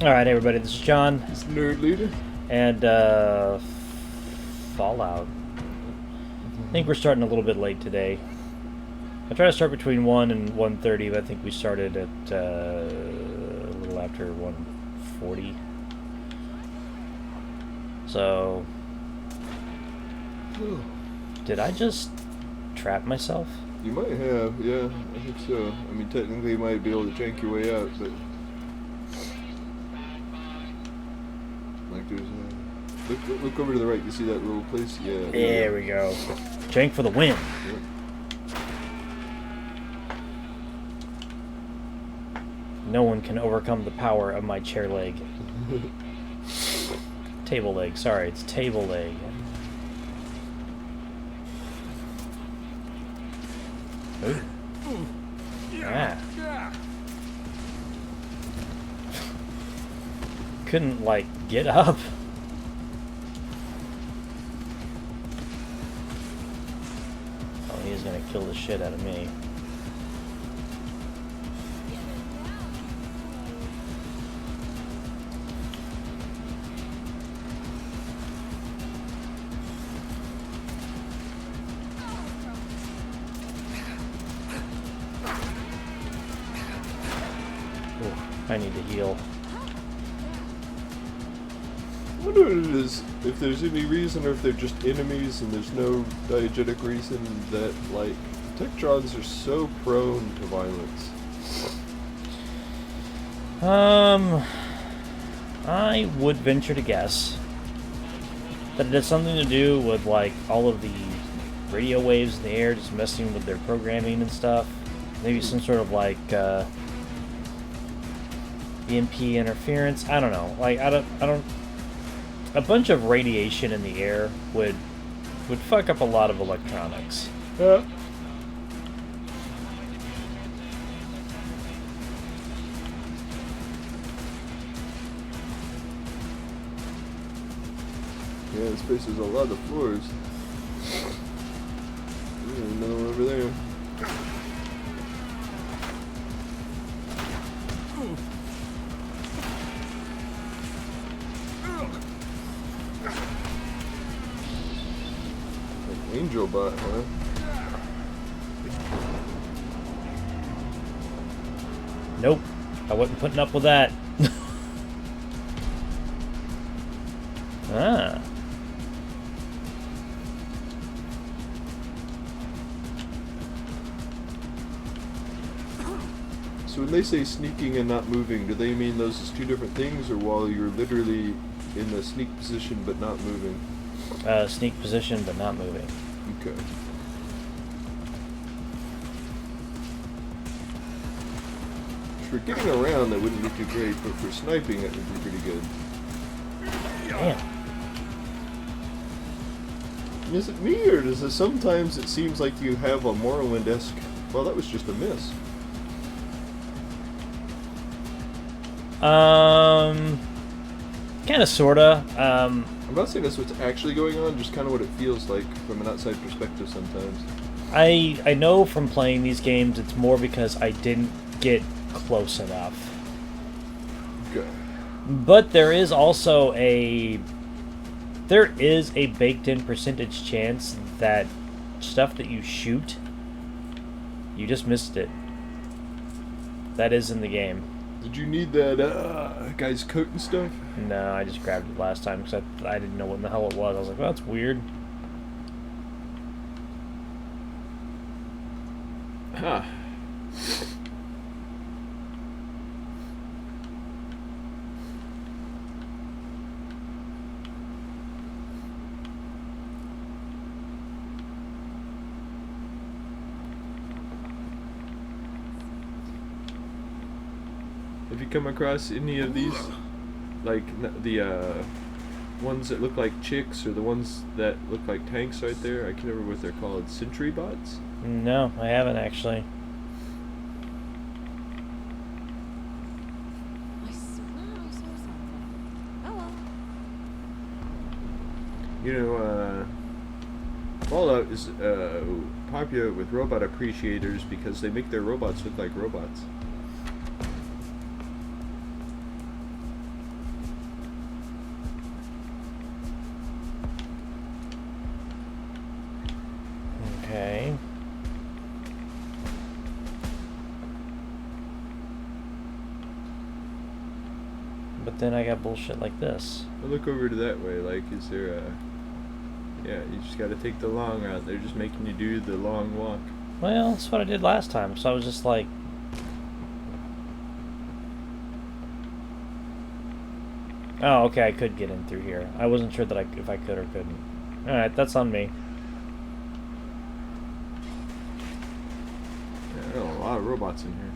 Alright, everybody, this is John. It's Nerd Leader. And, Fallout. I think we're starting a little bit late today. I try to start between 1 and 1:30, but I think we started at, a little after 1:40. So... Did I just trap myself? You might have, yeah, I think so. I mean, technically you might be able to jank your way out, but... Like there's a... Look over to the right, you see that little place? Yeah. There we go. Jank for the win. Yep. No one can overcome the power of my chair leg. Table leg, sorry, it's table leg. Ooh. Ah. Couldn't, like, get up. Oh, he's gonna kill the shit out of me. I need to heal. I wonder what it is, if there's any reason or if they're just enemies and there's no diegetic reason that, like, Tektrons are so prone to violence. I would venture to guess that it has something to do with, like, all of the radio waves in the air just messing with their programming and stuff. Maybe some sort of, like, EMP interference. I don't know. Like, I don't. A bunch of radiation in the air would fuck up a lot of electronics. Yeah. Yeah, this place has a lot of floors. Another one over there. Angel bot, huh? Nope. I wasn't putting up with that. Ah. So when they say sneaking and not moving, do they mean those as two different things, or while you're literally in the sneak position but not moving? Sneak position, but not moving. Okay. For getting around, that wouldn't be too great, but for sniping, it would be pretty good. Damn. Is it me, or does it sometimes it seems like you have a Morrowind-esque... Well, that was just a miss. Kinda, sorta. I'm not saying that's what's actually going on, just kind of what it feels like from an outside perspective sometimes. I know from playing these games it's more because I didn't get close enough. Okay. But there is also a baked-in percentage chance that stuff that you shoot, you just missed it. That is in the game. Did you need that guy's coat and stuff? No, I just grabbed it last time because I didn't know what in the hell it was. I was like, well, that's weird. Huh. Have you come across any of these? Like the ones that look like chicks, or the ones that look like tanks right there? I can't remember what they're called. Sentry bots? No, I haven't actually. I swear I saw something. Oh well. You know, Fallout is popular with robot appreciators because they make their robots look like robots. But then I got bullshit like this. I'll look over to that way. Like, is there a... Yeah, you just gotta take the long route. They're just making you do the long walk. Well, that's what I did last time, so I was just like... Oh, okay, I could get in through here. I wasn't sure that if I could or couldn't. Alright, that's on me. Yeah, there are a lot of robots in here.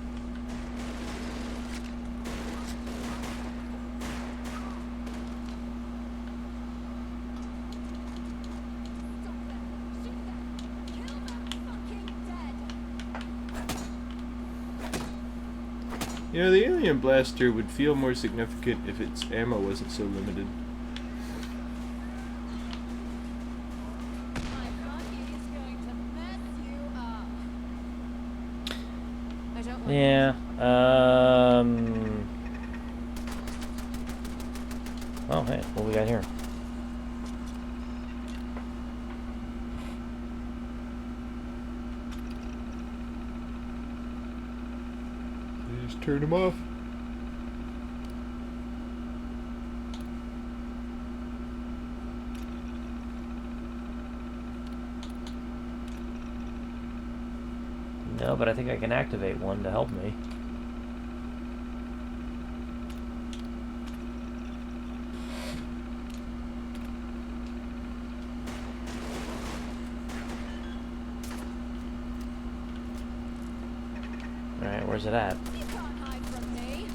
You know, the alien blaster would feel more significant if its ammo wasn't so limited. My monkey is going to mess you up. I don't like Yeah, Oh, hey, what we got here? You just turn them off. No, but I think I can activate one to help me. Alright, where's it at? You can't hide from me.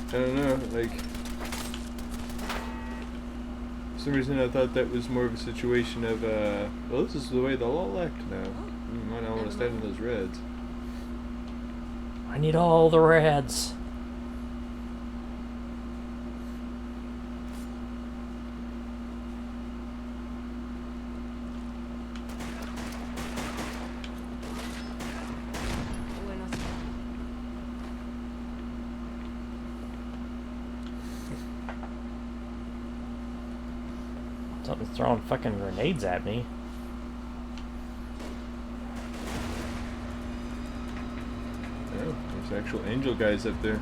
I don't know, like... For some reason I thought that was more of a situation of, well, this is the way they'll all act now. You might not want to stand in those reds. I need all the reds. We're not. Something's throwing fucking grenades at me. Oh, there's actual angel guys up there.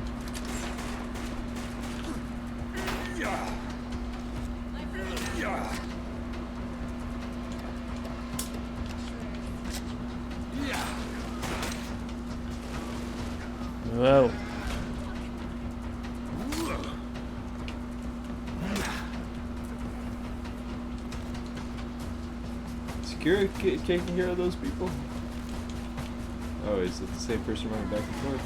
Whoa. Security taking care of those people? Oh, is it the same person running back and forth?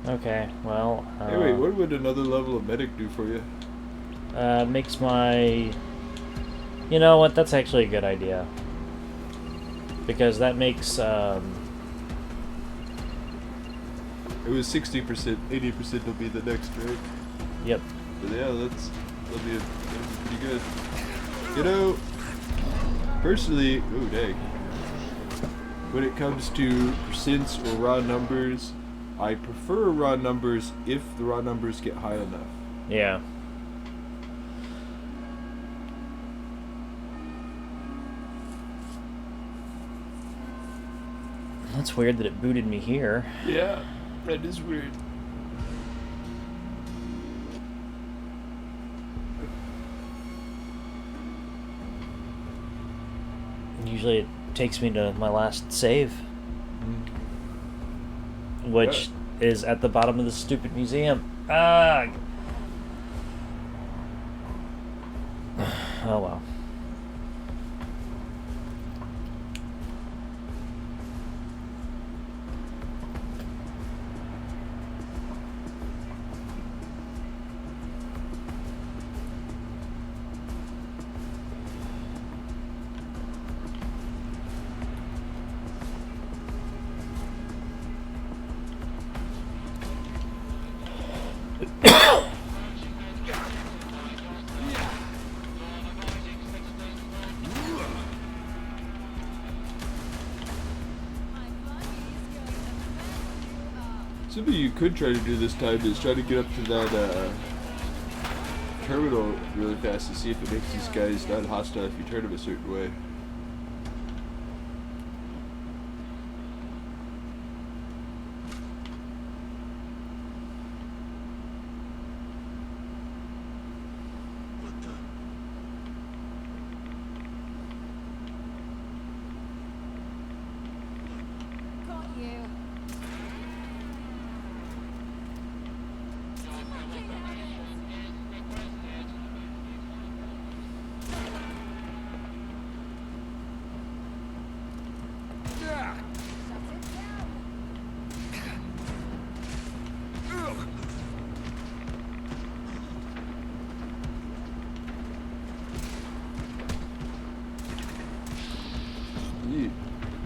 Okay, well... Hey, wait, what would another level of medic do for you? Makes my... You know what, that's actually a good idea. Because that makes, It was 60%, 80% will be the next, right? Yep. But yeah, that'll be pretty good. You know, personally, ooh, dang. When it comes to percents or raw numbers, I prefer raw numbers if the raw numbers get high enough. Yeah. That's weird that it booted me here. Yeah, that is weird. Usually it takes me to my last save. Which is at the bottom of the stupid museum. Ah! Oh well. Something you could try to do this time is try to get up to that terminal really fast to see if it makes these guys not hostile if you turn them a certain way. Got you. Shut it down.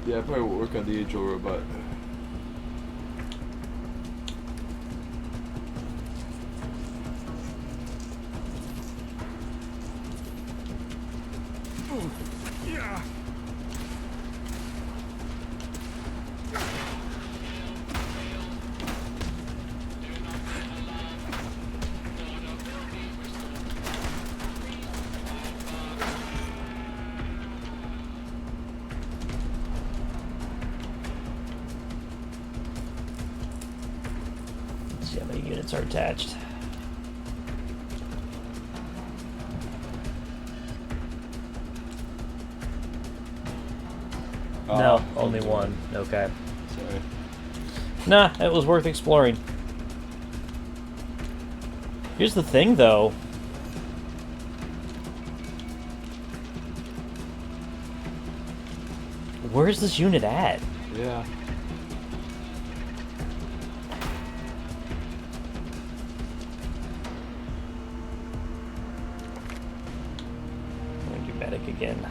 Yeah, I probably won't work on the Angel robot. Let's see how many units are attached. No, only one. Okay. Sorry. Nah, it was worth exploring. Here's the thing, though. Where's this unit at? Yeah. I'm gonna do medic again.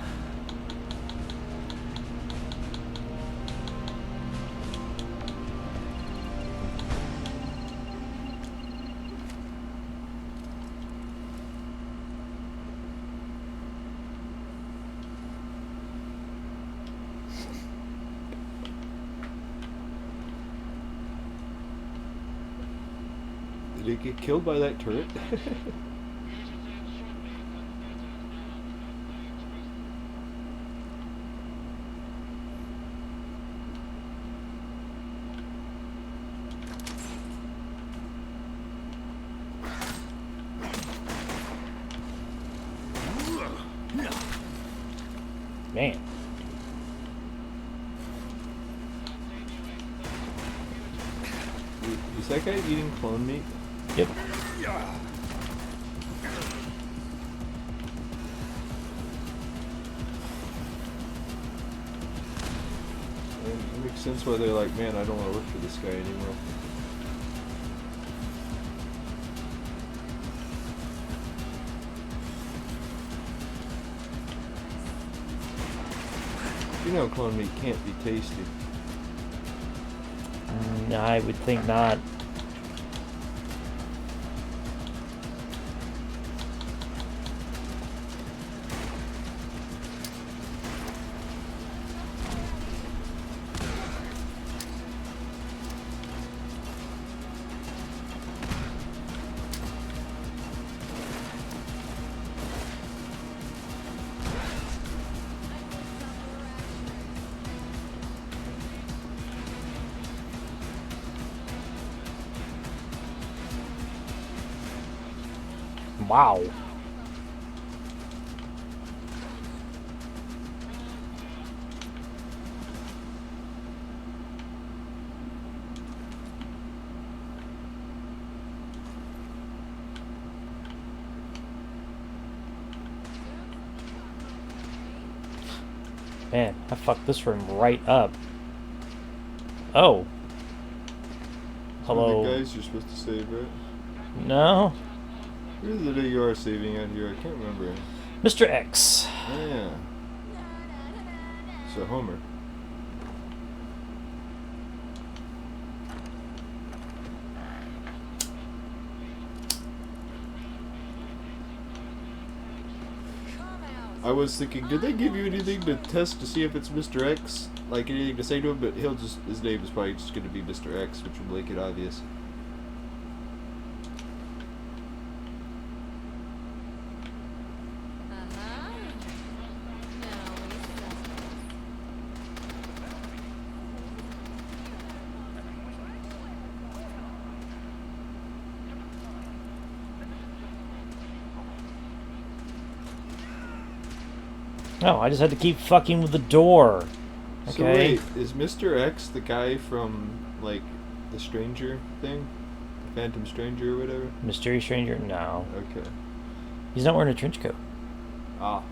Did he get killed by that turret? Man. Is that guy eating clone meat? Yep. It makes sense why they're like, man, I don't want to work for this guy anymore. You know clone meat can't be tasty. I would think not. Wow. Man, I fucked this room right up. Oh. Hello. Some of the guys you're supposed to save, right? No. Who's the day you are saving out here? I can't remember. Mr. X. Oh, yeah. So Homer. Come out. I was thinking, did they give you anything to test to see if it's Mr. X? Like anything to say to him? But his name is probably just going to be Mr. X, which will make it obvious. Uh-huh. Now we settle. No, I just had to keep fucking with the door. Okay. So wait, is Mr. X the guy from, like, the Stranger thing? Phantom Stranger or whatever? Mystery Stranger? No. Okay. He's not wearing a trench coat. Ah.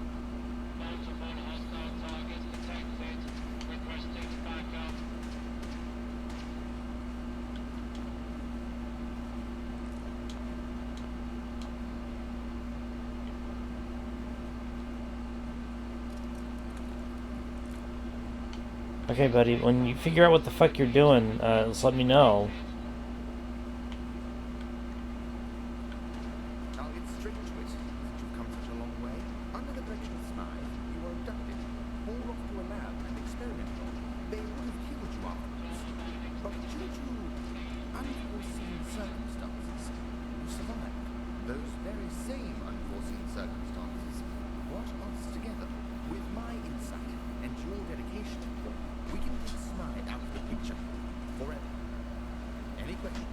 Okay, buddy, when you figure out what the fuck you're doing, just let me know. I'll get straight to it. Since you've come such a long way, under the direction of Smythe, you were abducted, hauled off to a lab and experimented on. They would have killed you afterwards. But due to unforeseen circumstances, you survived. Those very same unforeseen circumstances brought us together. With my insight and your dedication, we can take Smythe out of the picture forever. Any questions?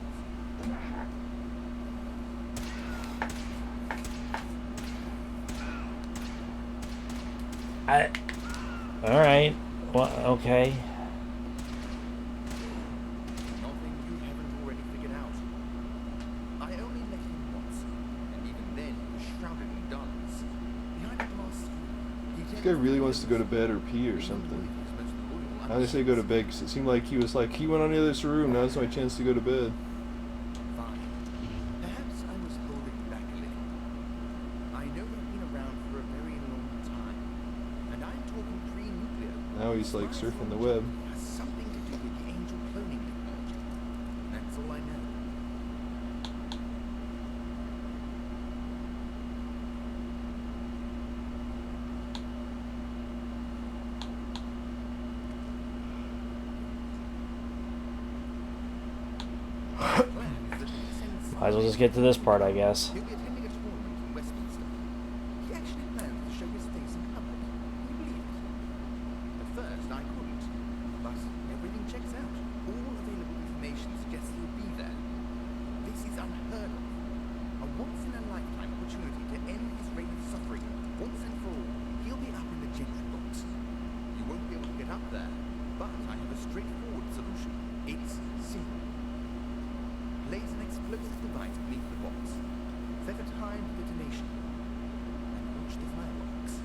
Alright. Well, okay. Nothing you haven't already figured out. I only met him once, and even then he was shrouded in darkness. Behind a glass screen, This guy really wants to go to bed or pee or something. How do they say go to bed? Because it seemed like he was like, he went on the other side of the room, now's my chance to go to bed. Fine. Perhaps I was holding back a little. I know you've been around for a very long time, and I'm talking pre-nuclear. Now he's like surfing the web. Has something to do with the angel cloning technology. That's all I know. Might as well just get to this part, I guess. He'll be attending a tournament in Westminster. He actually plans to show his face in public. Can you believe it? At first, I couldn't. But everything checks out. All available information suggests he'll be there. This is unheard of. A once-in-a-lifetime opportunity to end his reign of suffering. Once and for all, he'll be up in the gentry box. You won't be able to get up there, but I have a straightforward solution. It's simple. Place an explosive device beneath the box. Set a time for detonation. And watch the fireworks.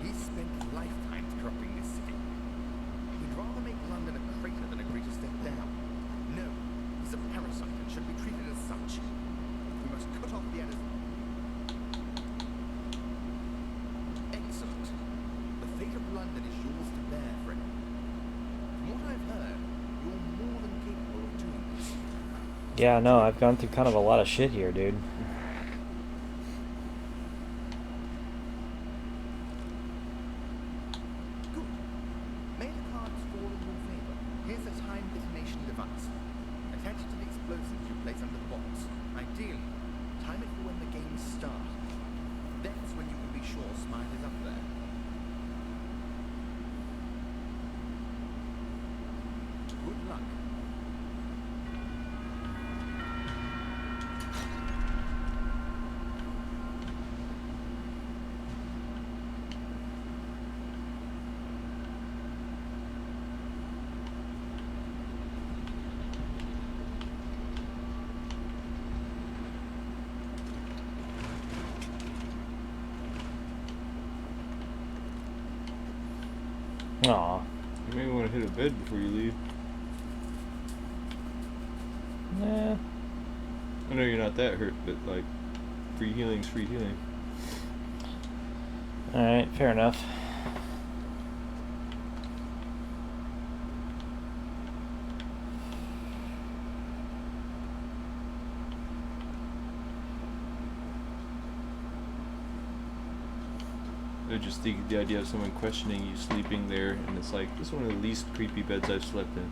He's spent lifetimes corrupting this city. He'd rather make London a crater than agree to step down. No, he's a parasite and should be treated as such. We must cut off the added. Excellent. The fate of London is yours to bear, friend. From what I've heard, you're more than capable of doing this. Yeah, no, I've gone through kind of a lot of shit here, dude. Good. May the cards fall in your favor. Here's a time detonation device. Attach it to the explosives you place under the box. Ideally, time it for when the games start. That's when you can be sure Smythe is up there. Good luck. Aw. You may want to hit a bed before you leave. Nah. I know you're not that hurt, but like, free healing's free healing. Alright, fair enough. I just think the idea of someone questioning you sleeping there, and it's like, this is one of the least creepy beds I've slept in.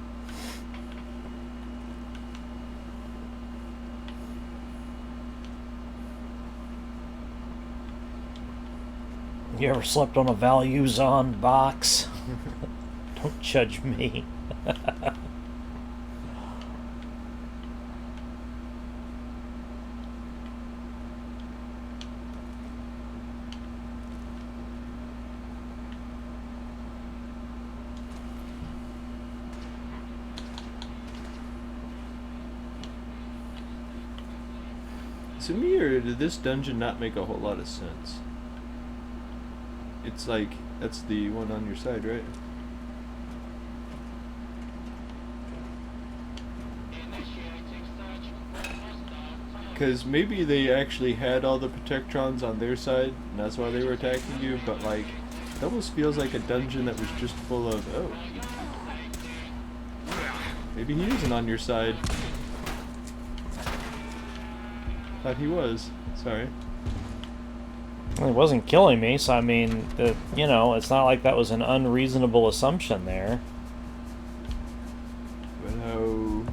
You ever slept on a values on box? Don't judge me. To me, or did this dungeon not make a whole lot of sense? It's like, that's the one on your side, right? Because maybe they actually had all the Protectrons on their side, and that's why they were attacking you, but like, it almost feels like a dungeon that was just full of, oh. Maybe he isn't on your side. Thought he was. Sorry. Well, he wasn't killing me, so I mean, you know, it's not like that was an unreasonable assumption there. But how...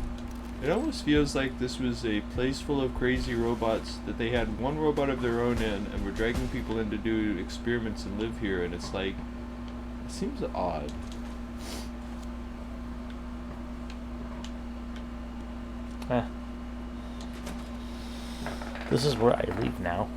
It almost feels like this was a place full of crazy robots that they had one robot of their own in and were dragging people in to do experiments and live here, and it's like... It seems odd. Eh. This is where I leave now.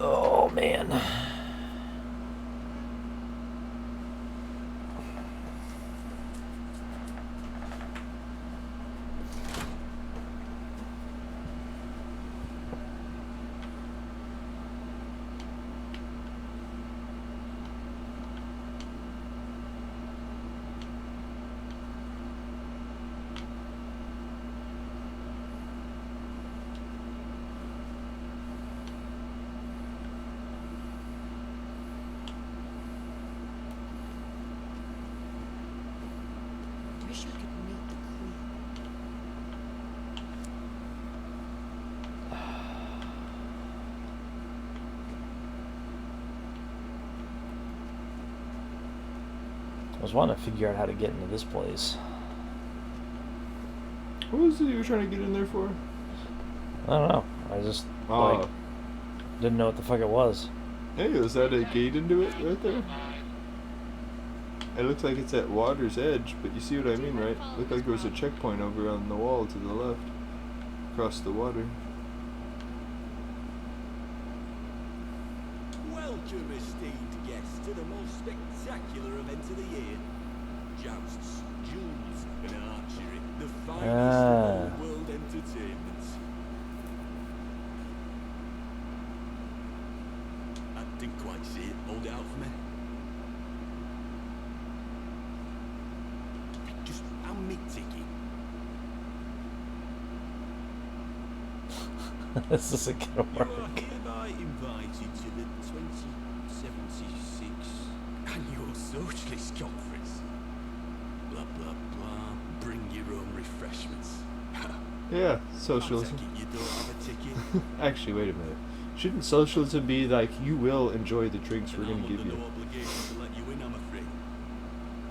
Oh man. Wish I could meet the queen. I was wanting to figure out how to get into this place. What was it you were trying to get in there for? I don't know. I just like didn't know what the fuck it was. Hey, is that a gate into it right there? It looks like it's at water's edge, but you see what I mean, right? Looked like there was a checkpoint over on the wall to the left. Across the water. Welcome, esteemed guests, to the most spectacular event of the year. Jousts, duels, and archery. The finest of all world entertainments. I didn't quite see it. Hold it out for me. Just hand me ticket. This isn't gonna You work. are hereby invited to the 2076 Annual Socialist Conference. Blah, blah, blah. Bring your own refreshments. Yeah, I socialism. take it you don't have a ticket? Actually, wait a minute. Shouldn't socialism be like, you will enjoy the drinks we're And gonna I'm give under you? no obligation to let you in, I'm afraid.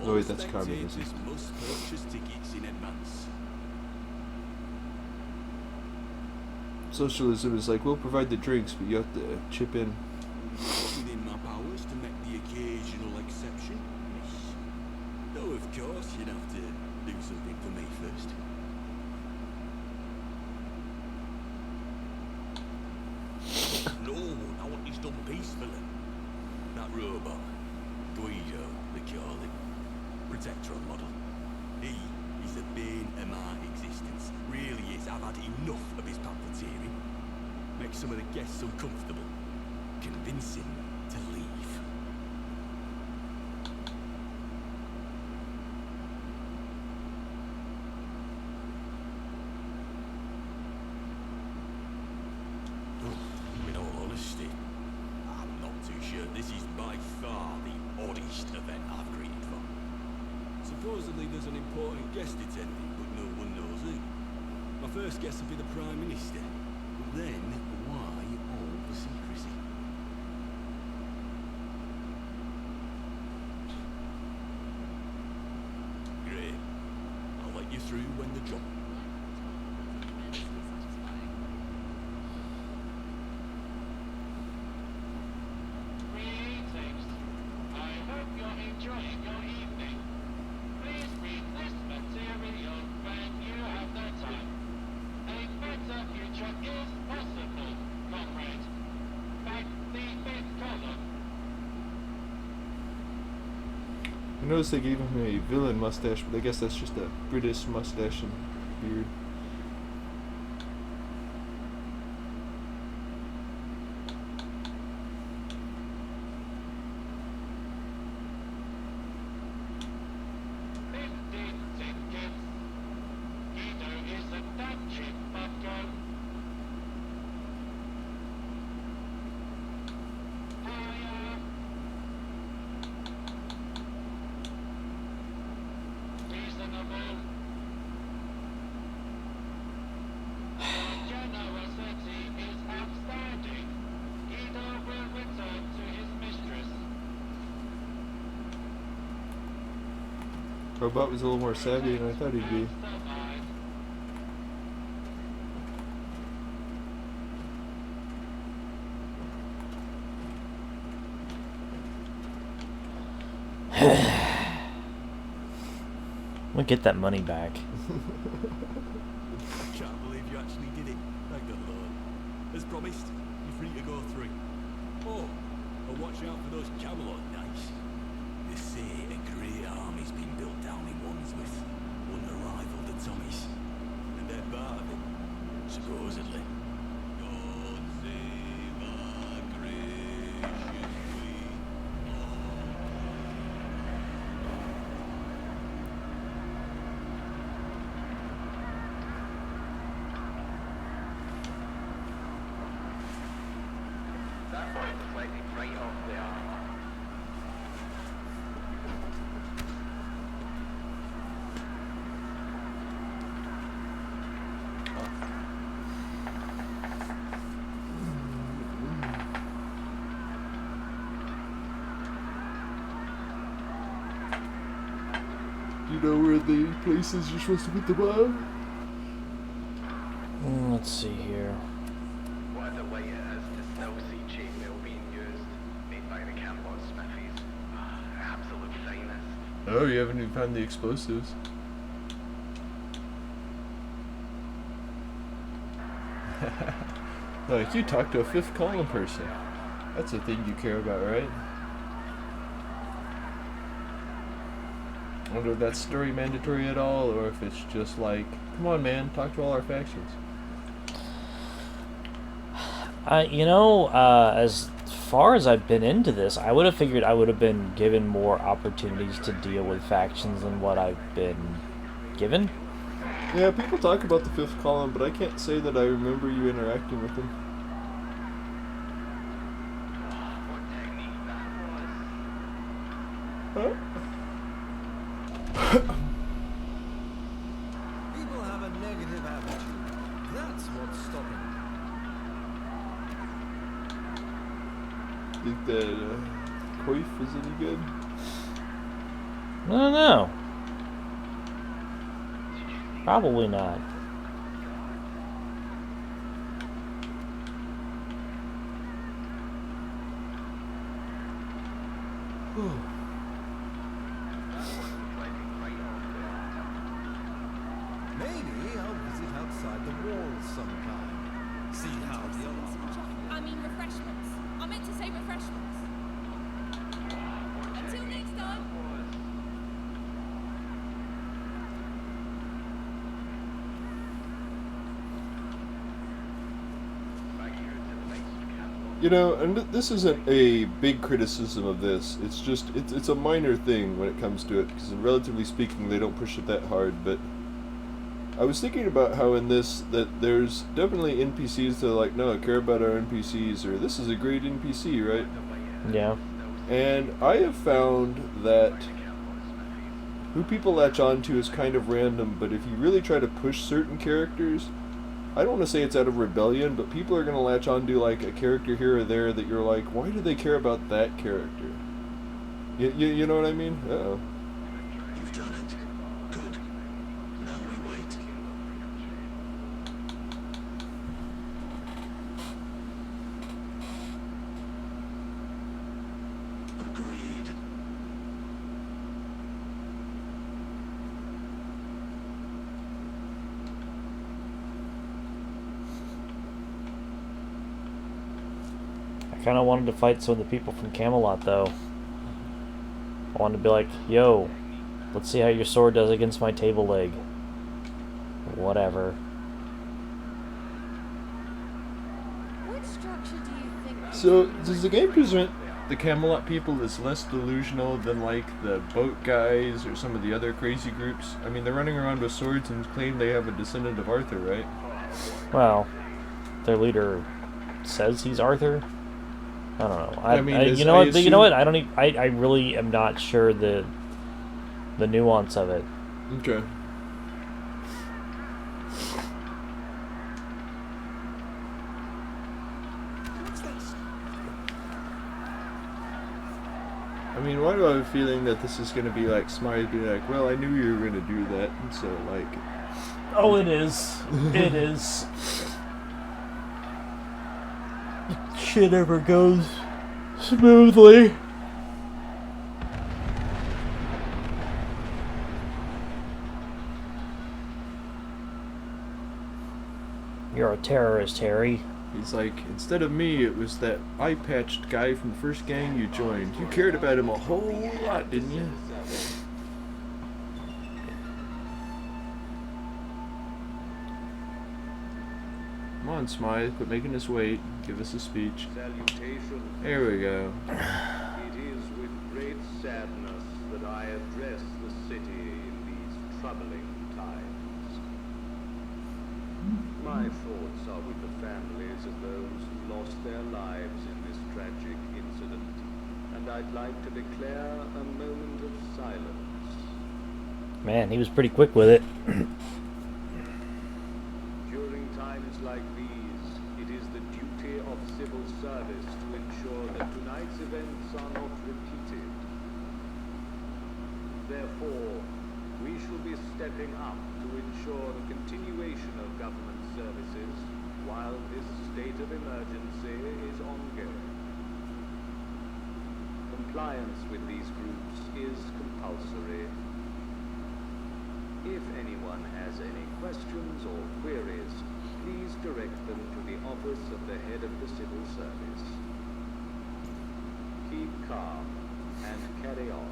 Oh, All wait, that's communism. spectators must purchase tickets in advance. Socialism is like, we'll provide the drinks, but you have to chip in. Within my powers to make the occasional exception, yes. Though, of course, you'd have to do something for me first. No, I want this done peacefully. That robot, Guido, they call it. protectorate model. He is the bane of my existence. Really is. I've had enough of his pamphleteering. Make some of the guests uncomfortable. Convince him to leave. In all honesty, I'm not too sure this is by far the oddest event I've greeted for. Supposedly there's an important guest attending, but no one knows who. My first guest will be the Prime Minister. But then, why all the secrecy? Great. I'll let you through when the job. Immensely satisfying. Greetings. I hope you're enjoying your evening. Please read this material when you have the time. A better future is possible, comrade. Back the fifth column. I noticed they gave him a villain mustache, but I guess that's just a British mustache and beard. Tickets. Guido isn't that cheap, Bucko. Hiya. Reasonable. Your generosity is outstanding. Guido will return to his mistress. Robot was a little more savvy than I thought he'd be. Survive. We'll get that money back. Can't believe you actually did it. Thank the Lord. As promised, you're free to go through. Oh, and watch out for those Camelot knights. They say a great army's been built down in Wandsworth, one to rival the Tommies. And they're part of it, supposedly. God save our gracious queen. That boy was lightning right off the armor. You know where the place is you're supposed to put the bomb? Let's see here. Whatever way it is, the still see chainmail being used, made by the Camelot Smithies. Absolute finest. Oh, you haven't even found the explosives. Like, you talk to a fifth column person. That's the thing you care about, right? I wonder if that's story mandatory at all, or if it's just like, come on, man, talk to all our factions. As far as I've been into this, I would have figured I would have been given more opportunities to deal with factions than what I've been given. Yeah, people talk about the fifth column, but I can't say that I remember you interacting with them. What technique that was. Huh? People have a negative attitude. That's what's stopping them. Think that coif is any good? I don't know. Probably not. Maybe I'll visit outside the walls sometime. See how the other. I mean refreshments. I meant to say refreshments. Until next time. You know, and this isn't a big criticism of this. It's just it's a minor thing when it comes to it, because relatively speaking, they don't push it that hard. But I was thinking about how in this that there's definitely NPCs that are like, no, I care about our NPCs, or this is a great NPC, right? Yeah. And I have found that who people latch onto is kind of random, but if you really try to push certain characters, I don't want to say it's out of rebellion, but people are going to latch onto like a character here or there that you're like, why do they care about that character? You know what I mean? Uh-oh. You've done it. Good. Now we wait. Agreed. I kind of wanted to fight some of the people from Camelot, though. I wanted to be like, yo, let's see how your sword does against my table leg. Whatever. Which structure do you think? So, does the game present the Camelot people as less delusional than like the boat guys or some of the other crazy groups? I mean, they're running around with swords and claim they have a descendant of Arthur, right? Well, their leader says he's Arthur. I don't know. I mean, you know what? You know what? I don't. I really am not sure the nuance of it. Okay. I mean, why do I have a feeling that this is going to be like Smythe being like, well, I knew you were going to do that, and so like... Oh, it is. It is. Shit ever goes smoothly. You're a terrorist, Harry. He's like, instead of me, it was that eye-patched guy from the first gang you joined. You cared about him a whole lot, didn't you? Come on, Smythe, quit making us wait. Give us a speech. Salutation. There we go. It is with great sadness that I address the city in these troubling times. My thoughts are with the families of those who lost their lives in this tragic incident, and I'd like to declare a moment of silence. Man, he was pretty quick with it. During times like these, it is the duty of civil service to ensure that tonight's events are not repeated. Therefore, we shall be stepping up to ensure the continuation of government services while this state of emergency is ongoing. Compliance with these groups is compulsory. If anyone has any questions or queries, please direct them to the office of the head of the civil service. Keep calm and carry on.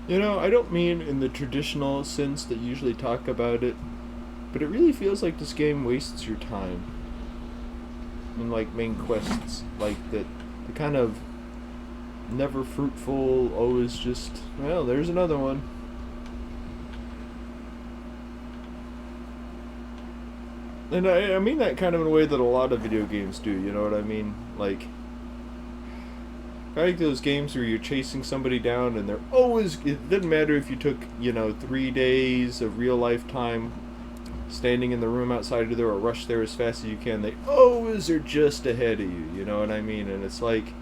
You know, I don't mean in the traditional sense that you usually talk about it, but it really feels like this game wastes your time. In like main quests, like that, the kind of never fruitful, always just, well, there's another one. And I mean that kind of in a way that a lot of video games do, you know what I mean? Like, I like those games where you're chasing somebody down and they're always, it doesn't matter if you took, 3 days of real life time standing in the room outside of there or rush there as fast as you can, they always are just ahead of you, you know what I mean? And it's like,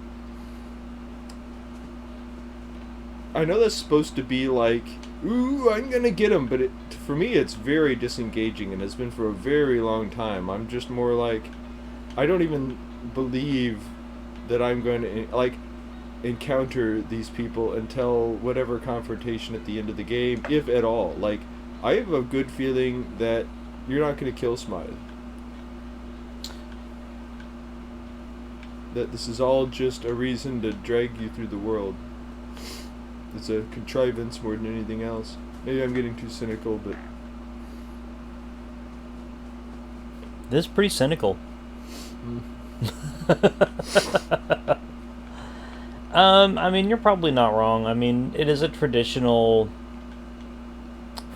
I know that's supposed to be like, ooh, I'm gonna get him, but for me it's very disengaging and has been for a very long time. I'm just more like, I don't even believe that I'm going to, like, encounter these people until whatever confrontation at the end of the game, if at all. Like, I have a good feeling that you're not going to kill Smythe. that this is all just a reason to drag you through the world. It's a contrivance more than anything else. Maybe I'm getting too cynical, but This is pretty cynical. I mean, you're probably not wrong. I mean, it is a traditional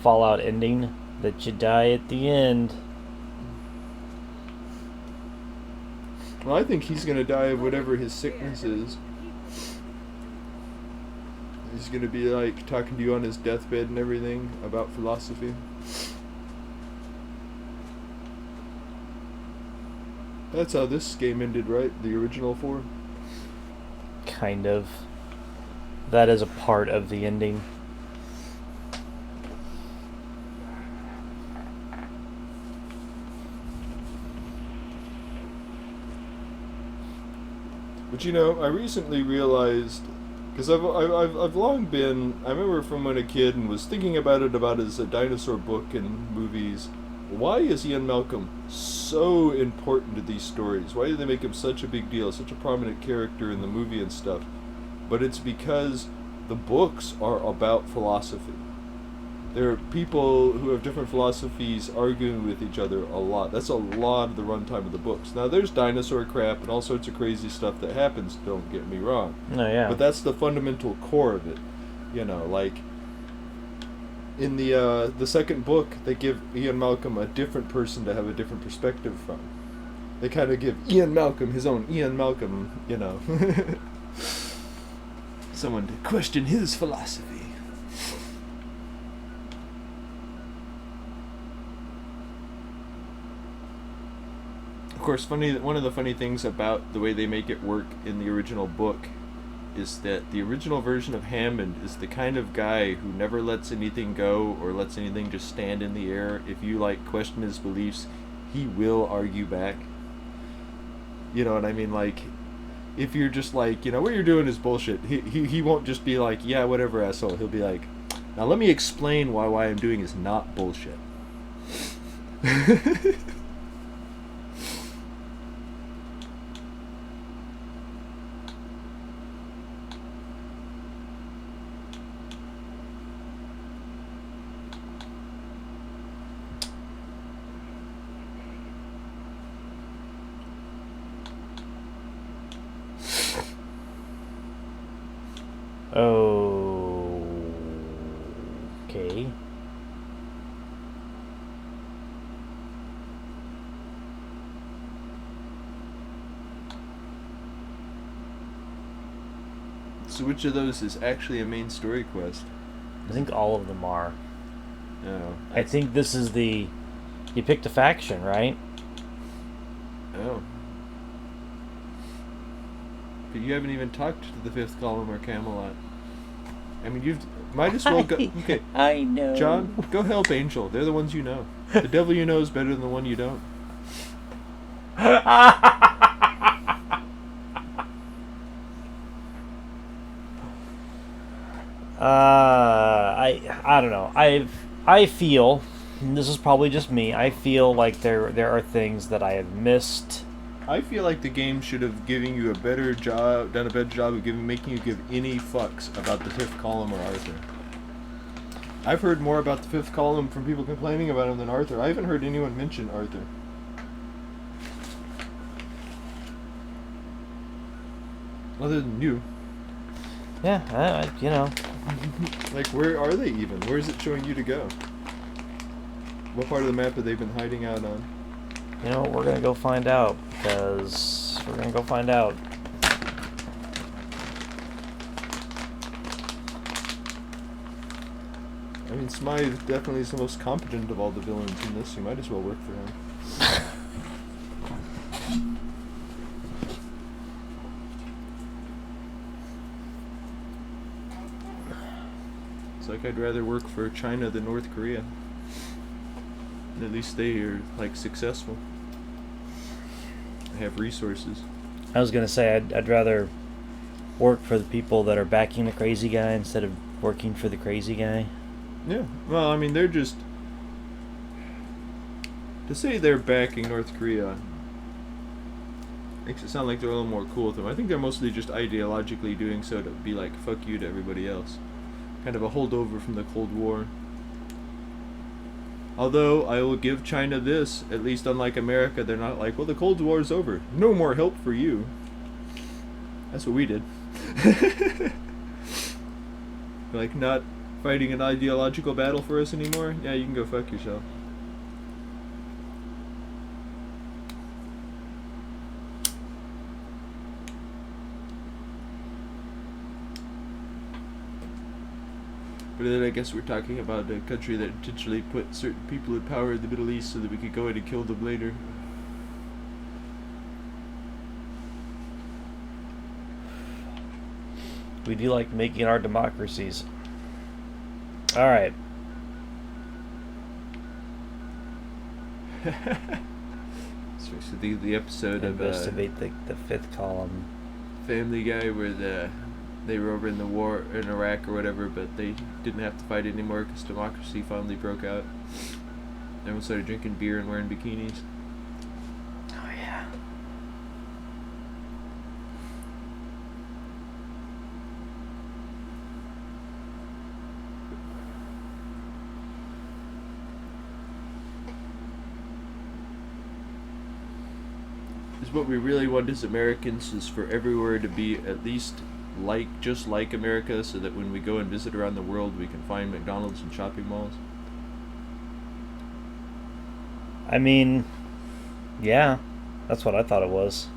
Fallout ending that you die at the end. well, I think he's gonna die of whatever his sickness is. He's gonna be like talking to you on his deathbed and everything about philosophy. That's how this game ended, right? The original 4? Kind of. That is a part of the ending. But you know, I recently realized, because I've long been, I remember from when a kid and was thinking about it about as a dinosaur book and movies. Why is Ian Malcolm so important to these stories? Why do they make him such a big deal, such a prominent character in the movie and stuff? But it's because the books are about philosophy. There are people who have different philosophies arguing with each other a lot. That's a lot of the runtime of the books. Now, there's dinosaur crap and all sorts of crazy stuff that happens, don't get me wrong. No, yeah. But that's the fundamental core of it. You know, like, in the second book, they give Ian Malcolm a different person to have a different perspective from. They kind of give Ian Malcolm his own Ian Malcolm, you know. Someone to question his philosophy. Of course, one of the funny things about the way they make it work in the original book is that the original version of Hammond is the kind of guy who never lets anything go or lets anything just stand in the air. If you like question his beliefs, he will argue back. You know what I mean? Like, if you're just like, you know, what you're doing is bullshit, he won't just be like, yeah, whatever, asshole. He'll be like, now let me explain why I'm doing is not bullshit. Okay. So which of those is actually a main story quest? I think all of them are. Oh. I think this is the... You picked a faction, right? Oh. But you haven't even talked to the Fifth Column or Camelot. I mean, you've... Might as well go... Okay. I know. John, go help Angel. They're the ones you know. The devil you know is better than the one you don't. I don't know. I feel, and this is probably just me, I feel like there are things that I have missed. I feel like the game should have given you done a better job of making you give any fucks about the Fifth Column or Arthur. I've heard more about the Fifth Column from people complaining about him than Arthur. I haven't heard anyone mention Arthur. Other than you. Yeah, you know. Like, where are they even? Where is it showing you to go? What part of the map have they been hiding out on? You know, we're gonna go find out, because we're gonna go find out. I mean, Smythe definitely is the most competent of all the villains in this. You might as well work for him. It's like I'd rather work for China than North Korea. And at least they are, like, successful. They have resources. I was gonna say I'd rather work for the people that are backing the crazy guy instead of working for the crazy guy. Yeah, well, I mean, they're just... To say they're backing North Korea Makes it sound like they're a little more cool with them. I think they're mostly just ideologically doing so to be like, fuck you to everybody else. Kind of a holdover from the Cold War. Although, I will give China this, at least unlike America, they're not like, well, the Cold War is over. No more help for you. That's what we did. Like, not fighting an ideological battle for us anymore? Yeah, you can go fuck yourself. But then I guess we're talking about a country that intentionally put certain people in power in the Middle East so that we could go in and kill them later. We do like making our democracies. Alright. Especially the episode Investigate the fifth column. Family Guy where they were over in the war in Iraq or whatever, but they didn't have to fight anymore because democracy finally broke out. Everyone started drinking beer and wearing bikinis. Oh yeah. Is what we really want as Americans is for everywhere to be at least just like America, so that when we go and visit around the world we can find McDonald's and shopping malls. I mean, yeah, that's what I thought it was.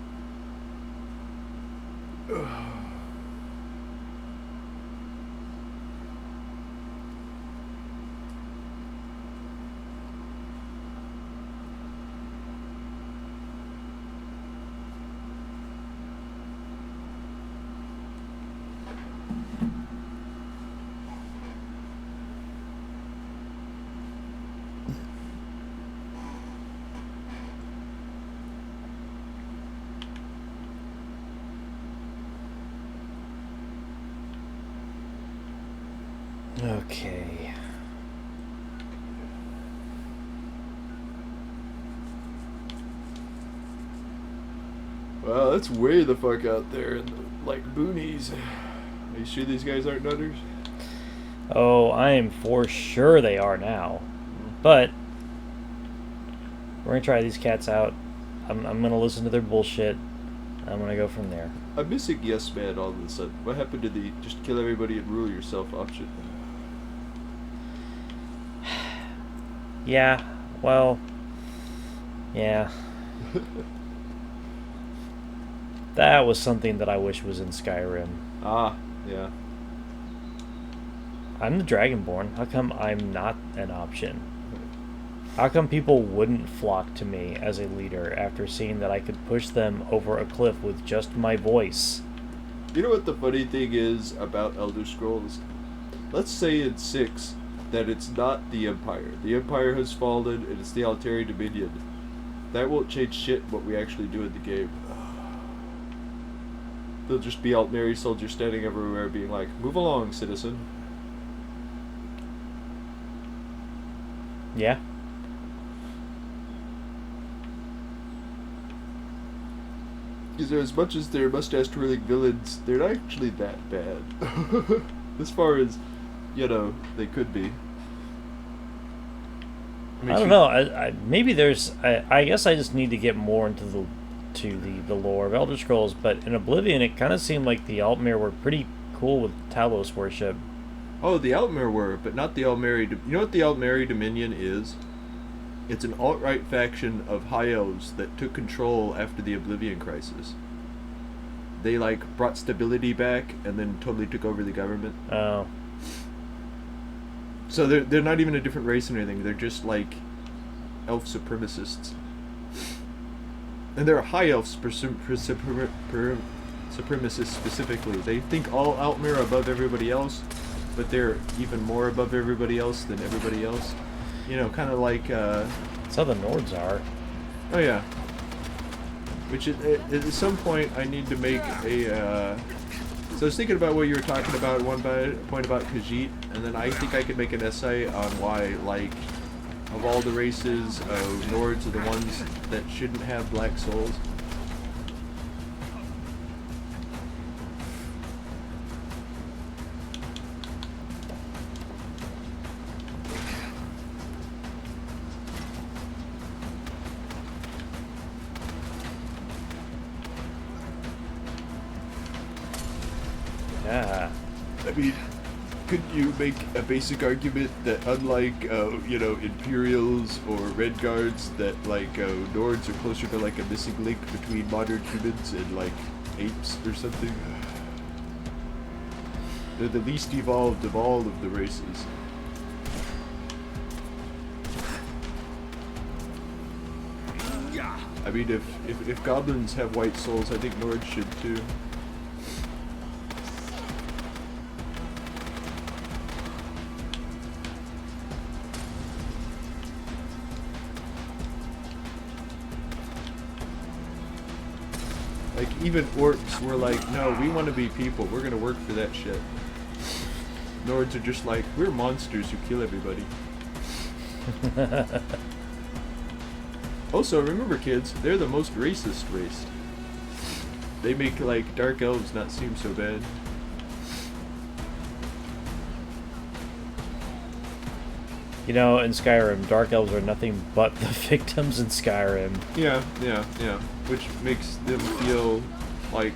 Okay. Wow, that's way the fuck out there in the, like, boonies. Are you sure these guys aren't nutters? Oh, I am for sure they are now. But we're gonna try these cats out. I'm gonna listen to their bullshit. I'm gonna go from there. I'm missing Yes Man all of a sudden. What happened to the just kill everybody and rule yourself option? Yeah, well, yeah. That was something that I wish was in Skyrim. Ah, yeah. I'm the Dragonborn. How come I'm not an option? How come people wouldn't flock to me as a leader after seeing that I could push them over a cliff with just my voice? You know what the funny thing is about Elder Scrolls? Let's say in 6 that it's not the Empire. The Empire has fallen and it's the Altari Dominion. That won't change shit what we actually do in the game. There'll just be Altmeri soldiers standing everywhere being like, move along, citizen. Yeah. Because as much as they're mustache-twirling villains, they're not actually that bad. As far as, you know, they could be. I don't know. I maybe there's. I guess I just need to get more into the lore of Elder Scrolls. But in Oblivion, it kind of seemed like the Altmer were pretty cool with Talos worship. Oh, the Altmer were, but not the Altmeri. You know what the Altmeri Dominion is? It's an alt-right faction of High Elves that took control after the Oblivion Crisis. They, like, brought stability back and then totally took over the government. Oh. So they're not even a different race or anything. They're just, like, elf supremacists. And they're High Elf supremacists specifically. They think all Altmer are above everybody else, but they're even more above everybody else than everybody else. You know, kind of like... That's how the Nords are. Oh, yeah. Which, at some point, I need to make a... So I was thinking about what you were talking about at one point about Khajiit, and then I think I could make an essay on why, like, of all the races, Nords are the ones that shouldn't have black souls. Ah. I mean, couldn't you make a basic argument that unlike, Imperials or Red Guards, that, Nords are closer to, a missing link between modern humans and, apes or something? They're the least evolved of all of the races. I mean, if goblins have white souls, I think Nords should too. Like, even orcs were like, no, we want to be people. We're going to work for that shit. Nords are just like, we're monsters who kill everybody. Also, remember kids, they're the most racist race. They make, dark elves not seem so bad. You know, in Skyrim, dark elves are nothing but the victims in Skyrim. Yeah. Which makes them feel like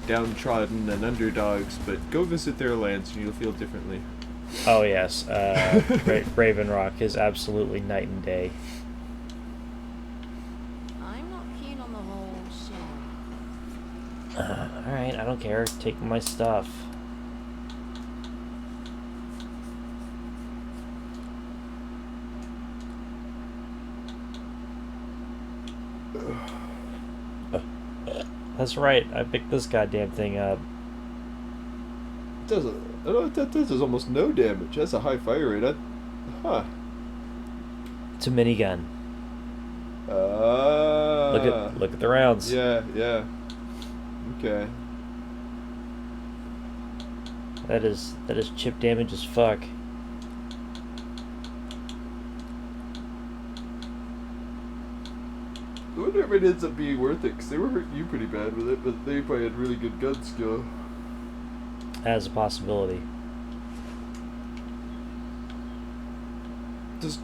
downtrodden and underdogs, but go visit their lands and you'll feel differently. Oh yes, Raven Rock is absolutely night and day. I'm not keen on the whole shit. Alright, I don't care. Take my stuff. That's right, I picked this goddamn thing up. That does almost no damage. That's a high fire rate. Huh. It's a minigun. Look at the rounds. Yeah. Okay. That is chip damage as fuck. I wonder if it ends up being worth it, because they were hurting you pretty bad with it, but they probably had really good gun skill. As a possibility. Does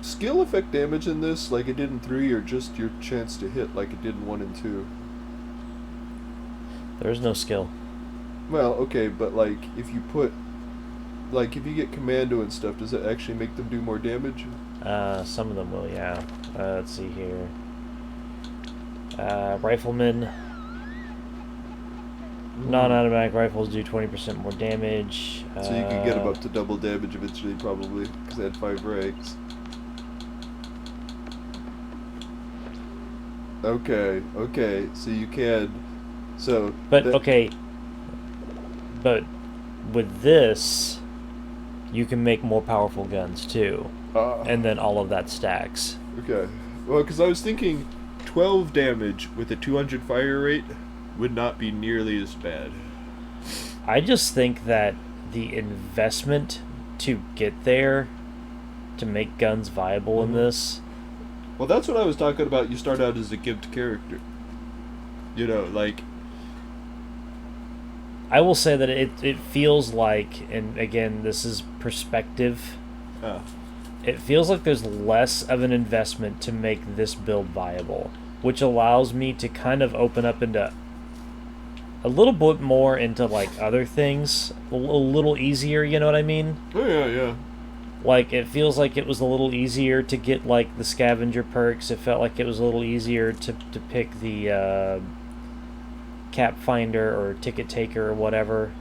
skill affect damage in this like it did in 3, or just your chance to hit like it did in 1 and 2? There is no skill. Well, okay, but if you get commando and stuff, does it actually make them do more damage? Some of them will, yeah. Let's see here. Riflemen. Non-automatic rifles do 20% more damage. So you can get them up to double damage eventually, probably, because they had 5 ranks. Okay, so you can. So. But with this, you can make more powerful guns too, and then all of that stacks. Okay. Well, because I was thinking 12 damage with a 200 fire rate would not be nearly as bad. I just think that the investment to get there, to make guns viable in this. Well, that's what I was talking about. You start out as a gimped character. I will say that it feels like, and again, this is perspective. It feels like there's less of an investment to make this build viable, which allows me to kind of open up into a little bit more into other things, a little easier, you know what I mean? Oh yeah. It feels like it was a little easier to get the scavenger perks. It felt like it was a little easier to pick the cap finder or ticket taker or whatever.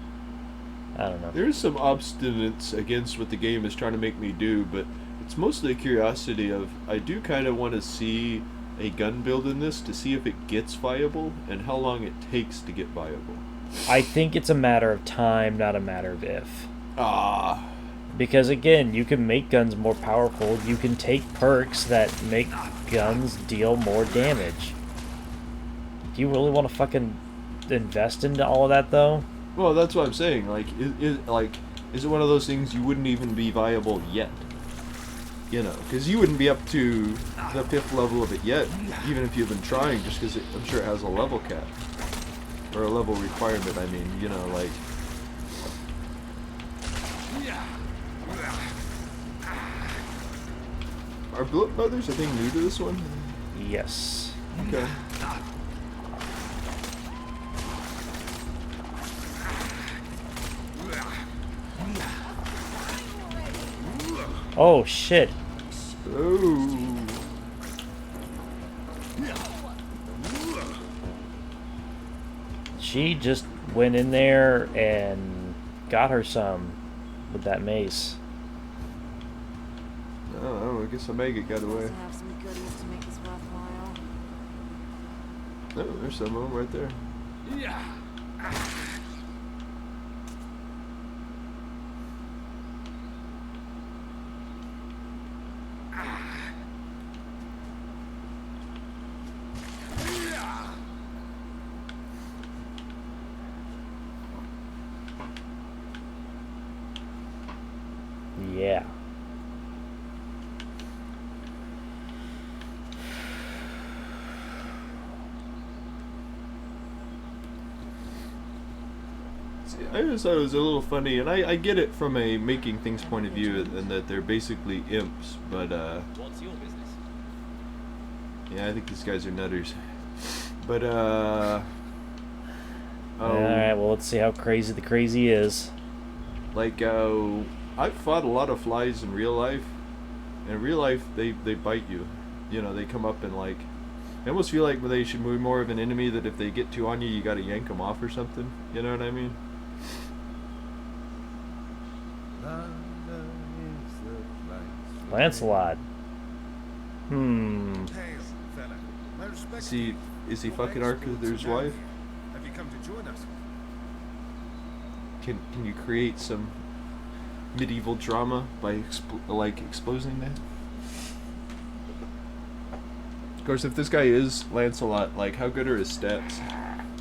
I don't know. There's some obstinance against what the game is trying to make me do, but it's mostly a curiosity of, I do kind of want to see a gun build in this to see if it gets viable and how long it takes to get viable. I think it's a matter of time, not a matter of if. Because again, you can make guns more powerful. You can take perks that make guns deal more damage. Do you really want to fucking invest into all of that though? Well, that's what I'm saying. Is it one of those things you wouldn't even be viable yet? Because you wouldn't be up to the 5th level of it yet, even if you've been trying, just because I'm sure it has a level cap. Or a level requirement, I mean, Are Bullet Brothers a thing new to this one? Yes. Okay. Oh shit! Oh. She just went in there and got her some with that mace. I don't know. I guess Omega got away. Also have some goodies to make this worthwhile. Oh, there's some of them right there. Yeah. Yeah. See, I just thought it was a little funny, and I get it from a making things point of view, and that they're basically imps, but What's your business? yeah, I think these guys are nutters. But Alright, well, let's see how crazy the crazy is. like I've fought a lot of flies in real life. In real life, they bite you. You know, they come up and like. I almost feel like they should be more of an enemy. That if they get too on you, you got to yank them off or something. You know what I mean? Lancelot. Hail, fella. My respects. Is he fucking Arthur's wife? Have you come to join us? Can you create some medieval drama by exposing that? Of course, if this guy is Lancelot, like, how good are his stats?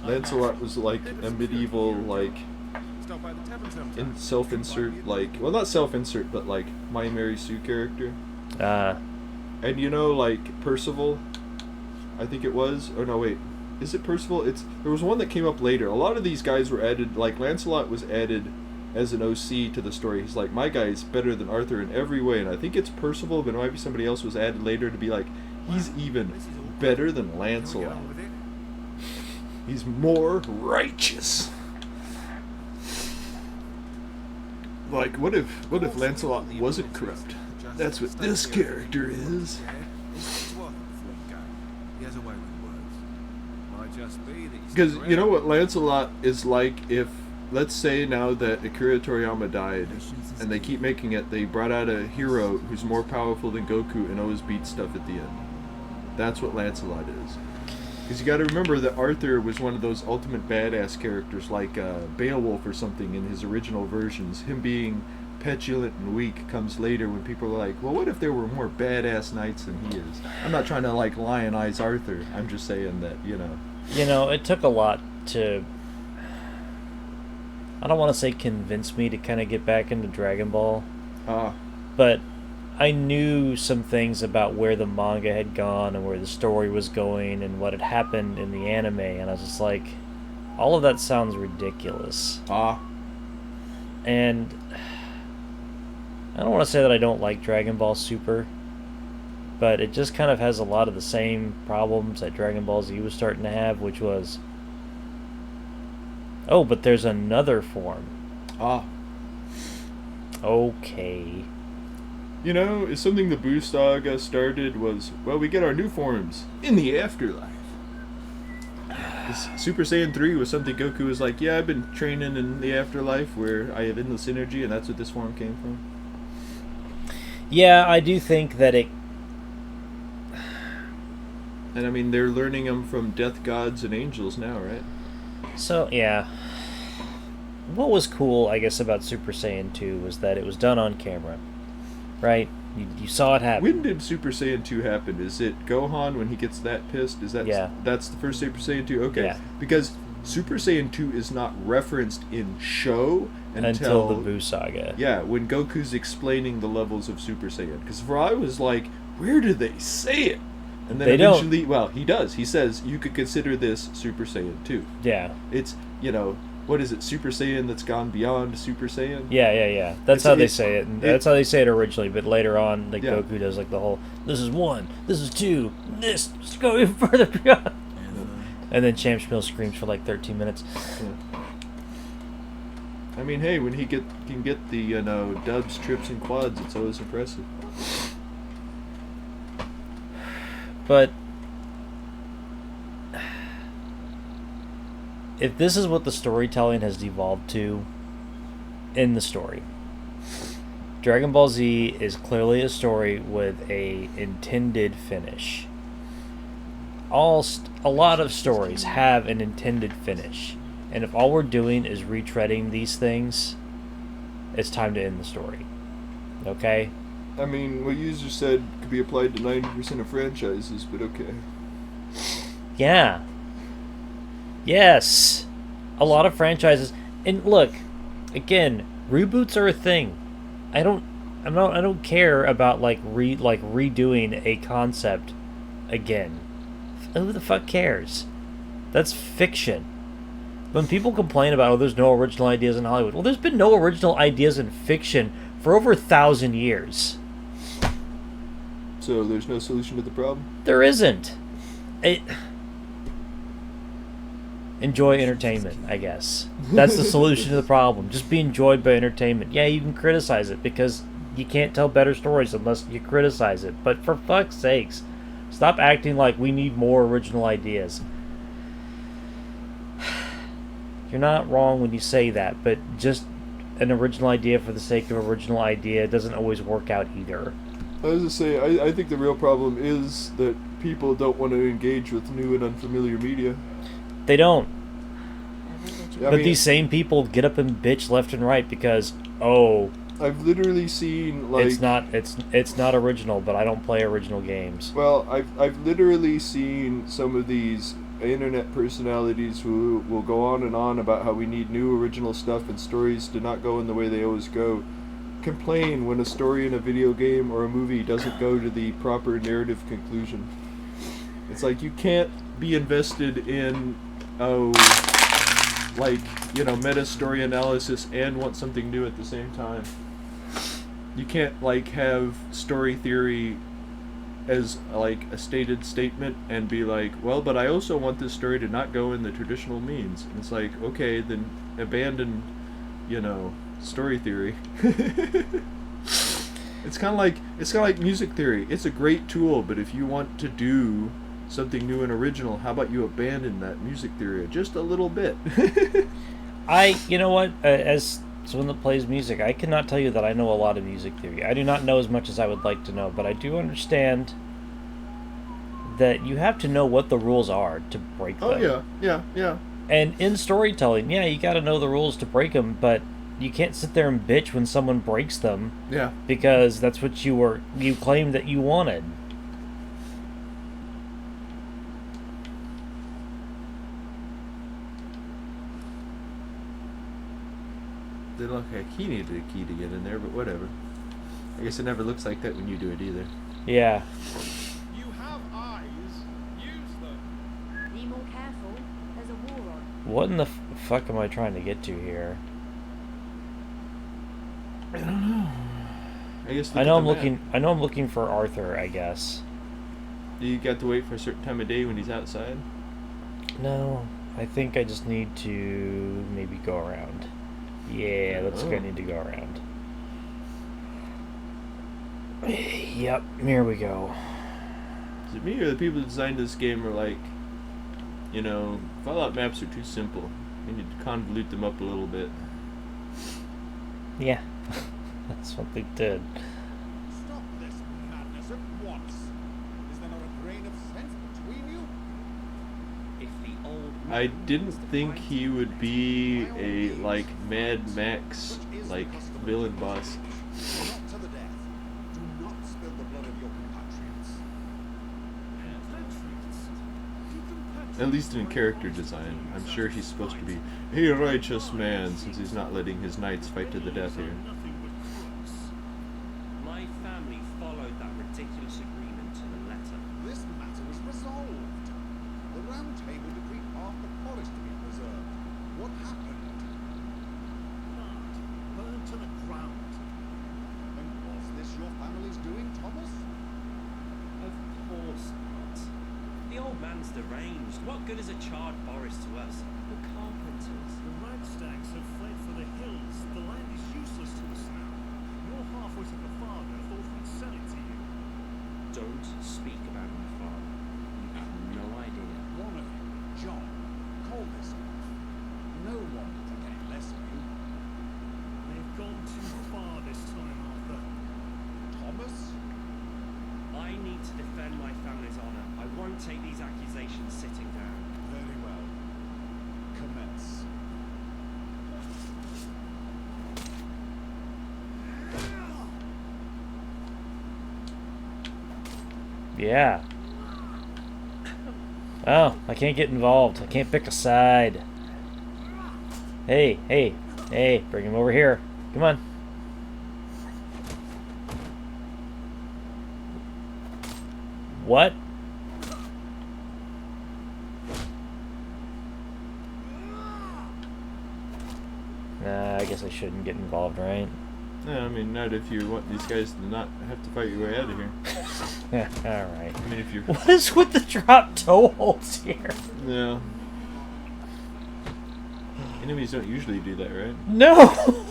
Lancelot was like a medieval, like, Stop by the tavern sometime. in self-insert, like, well, not self-insert, but like My Mary Sue character. And you know, like Percival, I think it was. Oh no, wait, is it Percival? There was one that came up later. A lot of these guys were added. Like Lancelot was added as an OC to the story. He's like, my guy's better than Arthur in every way, and I think it's Percival, but it might be somebody else was added later to be like, he's even better than Can we get Lancelot. on with it? He's more righteous. Like, what if Lancelot wasn't corrupt? That's what this character is. Yeah, it's worth it before you go. He has a way with words. Might just be that he's Because still you know around. what Lancelot is like if, let's say now that Akira Toriyama died, and they keep making it, they brought out a hero who's more powerful than Goku and always beats stuff at the end. That's what Lancelot is. Because you got to remember that Arthur was one of those ultimate badass characters, like Beowulf or something in his original versions. Him being petulant and weak comes later when people are like, well, what if there were more badass knights than he is? I'm not trying to like lionize Arthur. I'm just saying that, you know. You know, it took a lot to... I don't want to say convince me to kind of get back into Dragon Ball, but I knew some things about where the manga had gone and where the story was going and what had happened in the anime, and I was just like, all of that sounds ridiculous. And I don't want to say that I don't like Dragon Ball Super, but it just kind of has a lot of the same problems that Dragon Ball Z was starting to have, which was, oh, but there's another form. Okay. You know, it's something the Boo Saga started was, well, we get our new forms in the afterlife. This Super Saiyan 3 was something Goku was like, yeah, I've been training in the afterlife where I have endless energy, and that's what this form came from. Yeah, I do think that it... And I mean, they're learning them from death gods and angels now, right? So, yeah. What was cool, I guess, about Super Saiyan 2 was that it was done on camera. Right? You saw it happen. When did Super Saiyan 2 happen? Is it Gohan when he gets that pissed? Is that That's the first Super Saiyan 2? Okay. Yeah. Because Super Saiyan 2 is not referenced in show until the Boo Saga. Yeah, when Goku's explaining the levels of Super Saiyan. Because for I was like, where do they say it? And then They eventually, well, he does. He says, you could consider this Super Saiyan 2. Yeah. It's, you know, what is it, Super Saiyan that's gone beyond Super Saiyan? Yeah. That's how they say it. And that's how they say it originally, but later on, like, Yeah. Goku does, like, the whole, this is 1, this is 2, this is going further beyond. And then Champs Mill screams for, like, 13 minutes. Yeah. I mean, hey, when he can get the dubs, trips, and quads, it's always impressive. But if this is what the storytelling has devolved to in the story, Dragon Ball Z is clearly a story with a intended finish. A lot of stories have an intended finish, and if all we're doing is retreading these things, it's time to end the story. Okay? I mean, what user said could be applied to 90% of franchises, but okay. Yeah. Yes. A lot of franchises, and look, again, reboots are a thing. I don't care about redoing a concept again. Who the fuck cares? That's fiction. When people complain about, there's no original ideas in Hollywood. Well, there's been no original ideas in fiction for over 1,000 years. So there's no solution to the problem? There isn't. Enjoy entertainment, I guess. That's the solution to the problem. Just be enjoyed by entertainment. Yeah, you can criticize it because you can't tell better stories unless you criticize it. But for fuck's sakes, stop acting like we need more original ideas. You're not wrong when you say that, but just an original idea for the sake of original idea doesn't always work out either. I was to say, I think the real problem is that people don't want to engage with new and unfamiliar media. They don't. I But mean, these same people get up and bitch left and right because, I've literally seen like it's not original, but I don't play original games. well, I've literally seen some of these internet personalities who will go on about how we need new original stuff and stories do not go in the way they always go. Complain when a story in a video game or a movie doesn't go to the proper narrative conclusion. It's like you can't be invested in meta story analysis and want something new at the same time. You can't have story theory as a stated statement and be like, well, but I also want this story to not go in the traditional means. And it's like, okay, then abandon, story theory. It's kind of like music theory. It's a great tool, but if you want to do something new and original, how about you abandon that music theory just a little bit? You know what? As someone that plays music, I cannot tell you that I know a lot of music theory. I do not know as much as I would like to know, but I do understand that you have to know what the rules are to break them. Oh, yeah. And in storytelling, yeah, you got to know the rules to break them, but you can't sit there and bitch when someone breaks them. Yeah. Because that's what you claimed that you wanted. They look like he needed a key to get in there, but whatever. I guess it never looks like that when you do it either. Yeah. You have eyes. Use them. Be more careful. There's a war on. What in the fuck am I trying to get to here? I don't know. I guess I know I'm looking for Arthur, I guess. You got to wait for a certain time of day when he's outside? No, I think I just need to maybe go around. Yeah, looks like I need to go around. Yep, here we go. Is it me or the people that designed this game are like, Fallout maps are too simple. We need to convolute them up a little bit. Yeah, that's what they did. Stop this madness at once. Is there not a grain of sense between you? If the old I didn't think he would be a Mad Max villain boss. Not to the death. Do not spill the blood of your compatriots. At least in character design. I'm sure he's supposed to be a righteous man since he's not letting his knights fight to the death here. My family followed that ridiculous agreement to the letter. This matter was resolved. The Round Table decreed half the polish to be preserved. What happened? Burned to the ground. And was this your family's doing, Thomas? Of course not. The old man's deranged. What good is a charred forest to us? We're carpenters. The Ragstags have fled for the hills. Yeah. Oh, I can't get involved. I can't pick a side. Hey, hey, hey, bring him over here. Come on. What? Nah, I guess I shouldn't get involved, right? Yeah, I mean, not if you want these guys to not have to fight your way out of here. Alright. I mean, if you're... What is with the drop toe holds here? Yeah. Enemies don't usually do that, right? No!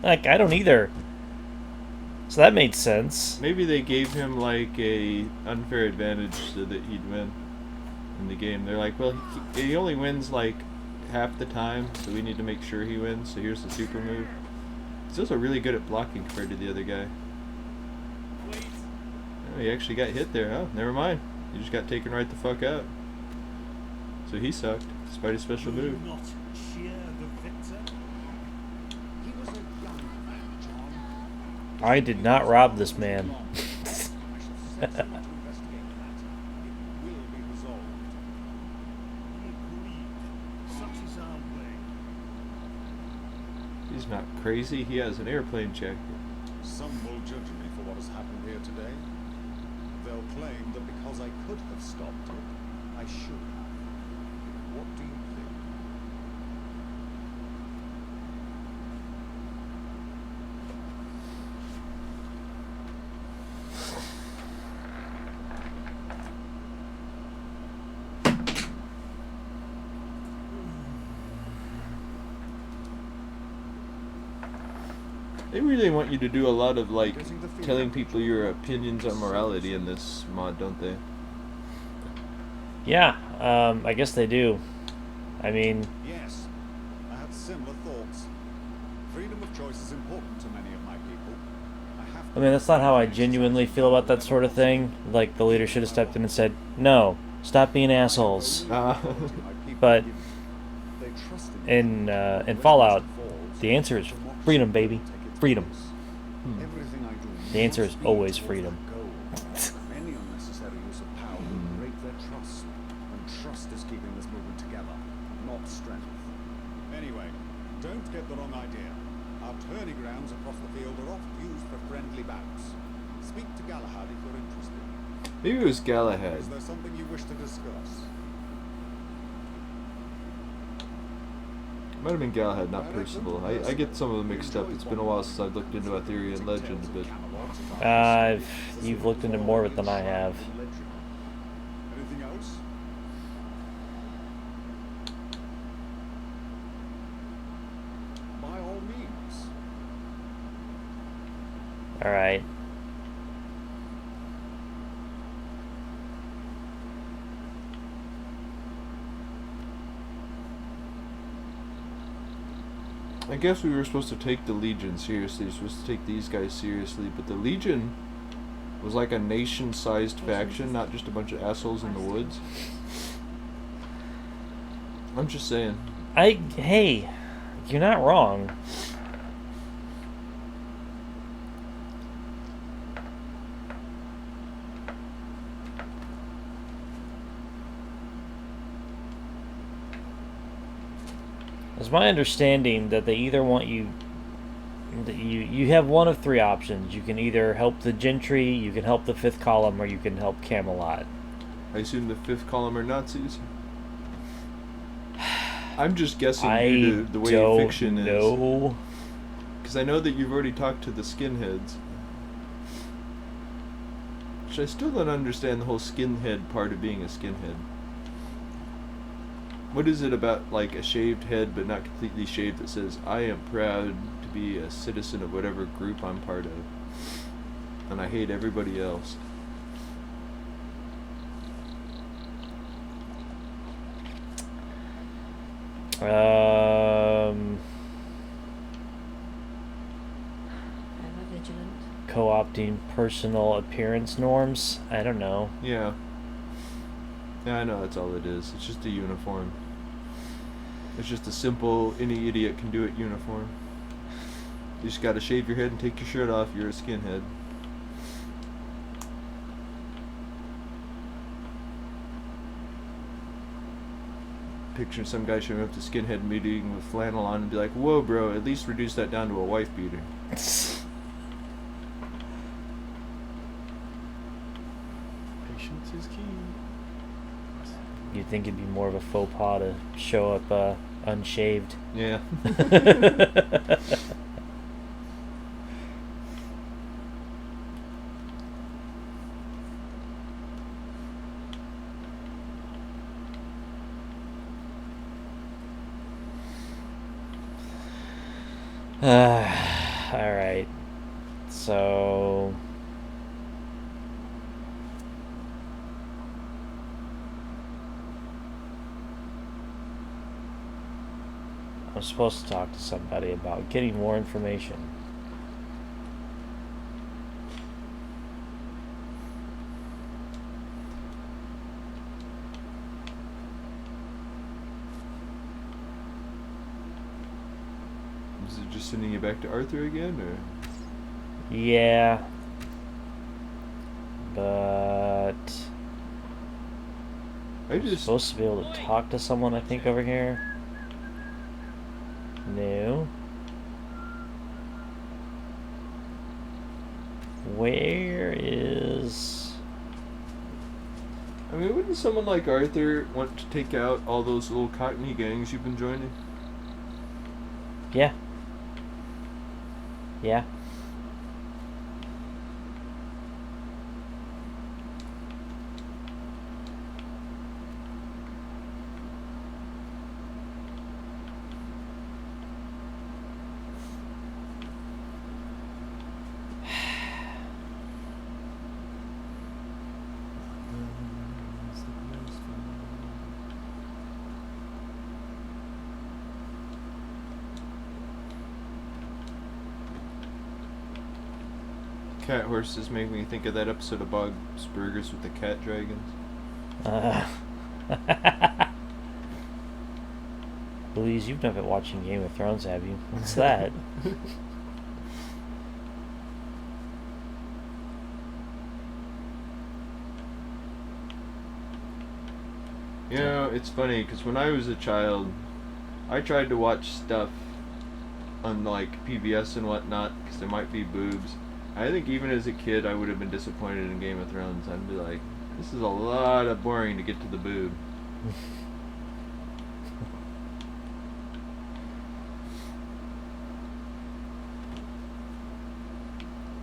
Like, I don't either. So that made sense. Maybe they gave him, like, a unfair advantage so that he'd win in the game. They're like, well, he only wins, like, half the time, so we need to make sure he wins, so here's the super move. He's also really good at blocking compared to the other guy. Oh, he actually got hit there, huh? Never mind. He just got taken right the fuck out. So he sucked, despite his special move. Not cheer the victor. He was a young man, John. I did not rob this man. I shall send someone to investigate the matter. It will be resolved. Agreed. Such is our way. He's not crazy, he has an airplane jacket. Some will judge me for what has happened here today. They'll claim that because I could have stopped it, I should have. What do you think? They really want you to do a lot of, like, telling people your opinions on morality in this mod, don't they? Yeah, I guess they do. I mean, Yes, I had similar thoughts. Freedom of choice is important to many of my people. I mean, that's not how I genuinely feel about that sort of thing. Like, the leader should have stepped in and said, no, stop being assholes. But in Fallout, the answer is freedom, baby. Freedom. Everything I do The answer is must be always towards freedom. that goal. Any unnecessary use of power will break their trust, and trust is keeping this movement together, not strength. Anyway, don't get the wrong idea. Our tourney grounds across the field are oft used for friendly bouts. Speak to Galahad if you're interested. Maybe it was Galahad. Is there something you wish to discuss? Might have been Galahad, not Percival. I get some of them mixed up. It's been a while since I've looked into Arthurian legend, but... You've looked into more of it than I have. Anything else? By all means. Alright. I guess we were supposed to take the Legion seriously. We're supposed to take these guys seriously, but the Legion was like a nation-sized faction, not just a bunch of assholes in the woods. I'm just saying. Hey, you're not wrong. It's my understanding that they either want you... You have one of three options. You can either help the gentry, you can help the fifth column, or you can help Camelot. I assume the fifth column are Nazis. I'm just guessing due to the way fiction is. No. Because I know that you've already talked to the skinheads. Which I still don't understand the whole skinhead part of being a skinhead. What is it about, like, a shaved head but not completely shaved that says, I am proud to be a citizen of whatever group I'm part of, and I hate everybody else? Ever vigilant. Co-opting personal appearance norms? I don't know. Yeah. Yeah, I know that's all it is. It's just a uniform. It's just a simple, any idiot can do it uniform. You just gotta shave your head and take your shirt off, you're a skinhead. picturing some guy showing up to skinhead meeting with flannel on and be like, "Whoa, bro! At least reduce that down to a wife beater." Patience is key. You'd think it'd be more of a faux pas to show up unshaved. Yeah. Alright. So... I'm supposed to talk to somebody about getting more information. Is it just sending you back to Arthur again, or? Yeah. But... I'm supposed to be able to talk to someone, I think, over here. No. Where is... I mean, wouldn't someone like Arthur want to take out all those little cockney gangs you've been joining? Yeah. Yeah. Cat horses make me think of that episode of Bob's Burgers with the cat dragons. Louise, you've not been watching Game of Thrones, have you? What's that? You know, it's funny, because when I was a child, I tried to watch stuff on, like, PBS and whatnot, because there might be boobs. I think even as a kid, I would have been disappointed in Game of Thrones. I'd be like, this is a lot of boring to get to the boob.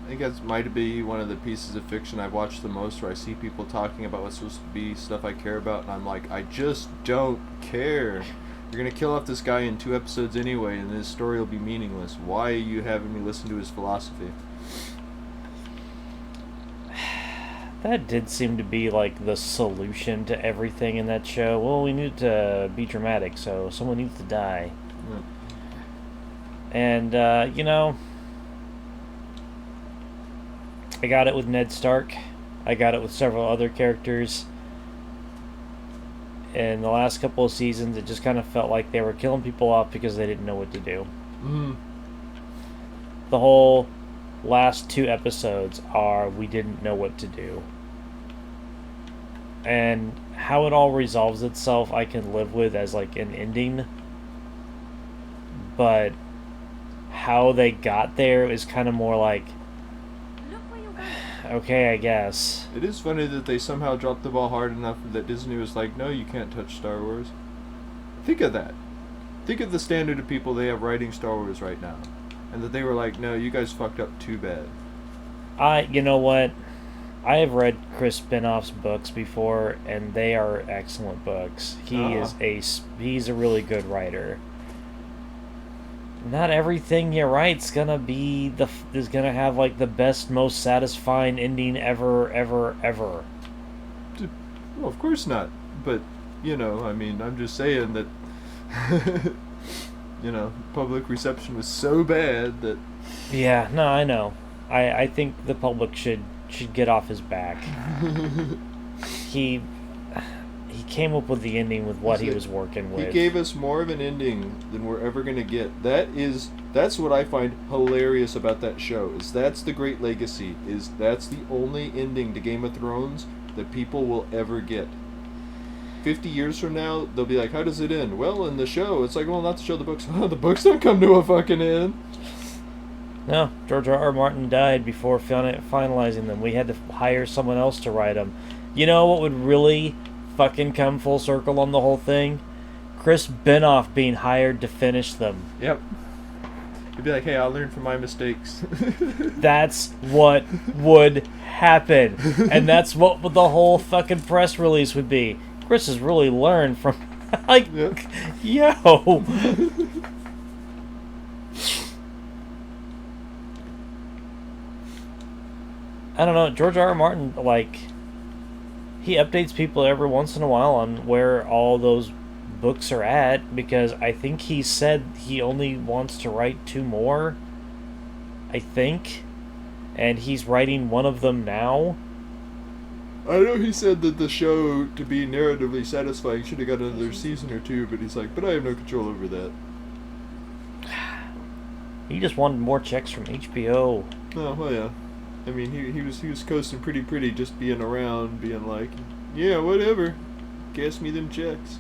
I think that might be one of the pieces of fiction I've watched the most, where I see people talking about what's supposed to be stuff I care about, and I'm like, I just don't care. You're gonna kill off this guy in 2 episodes anyway, and his story will be meaningless. Why are you having me listen to his philosophy? That did seem to be like the solution to everything in that show. Well, we need to be dramatic, so someone needs to die. Yeah. And, you know, I got it with Ned Stark. I got it with several other characters. In the last couple of seasons, it just kind of felt like they were killing people off because they didn't know what to do. The whole last 2 episodes are we didn't know what to do. And how it all resolves itself I can live with as like an ending. But how they got there is kind of more like, Look where you're going. okay, I guess. It is funny that they somehow dropped the ball hard enough that Disney was like, no, you can't touch Star Wars. Think of that. Think of the standard of people they have writing Star Wars right now. And that they were like, no, you guys fucked up too bad. You know what? I have read Chris Spinoff's books before, and they are excellent books. He's a really good writer. Not everything he writes is gonna have like the best, most satisfying ending ever. Well, of course not. But, you know, I mean, I'm just saying that, you know, public reception was so bad that... Yeah, no, I know. I think the public should get off his back. He came up with the ending with what he was working with. He gave us more of an ending than we're ever going to get. That's what I find hilarious about that show. That's the great legacy. That's the only ending to Game of Thrones that people will ever get. 50 years from now, they'll be like, how does it end? Well, in the show, it's like, well, not the show, the books. The books don't come to a fucking end. No, George R. Martin died before finalizing them. We had to hire someone else to write them. You know what would really fucking come full circle on the whole thing? Chris Benoff being hired to finish them. Yep. He'd be like, hey, I'll learn from my mistakes. That's what would happen. And that's what the whole fucking press release would be. Chris has really learned from... like, Yep. yo... I don't know, George R. R. Martin, like, he updates people every once in a while on where all those books are at, because I think he said he only wants to write 2 more, I think, and he's writing one of them now. I know he said that the show, to be narratively satisfying, should have got another season or 2, but he's like, but I have no control over that. He just wanted more checks from HBO. Oh, well, yeah. I mean, he was coasting pretty just being around, being like, yeah, whatever. Gas me them checks.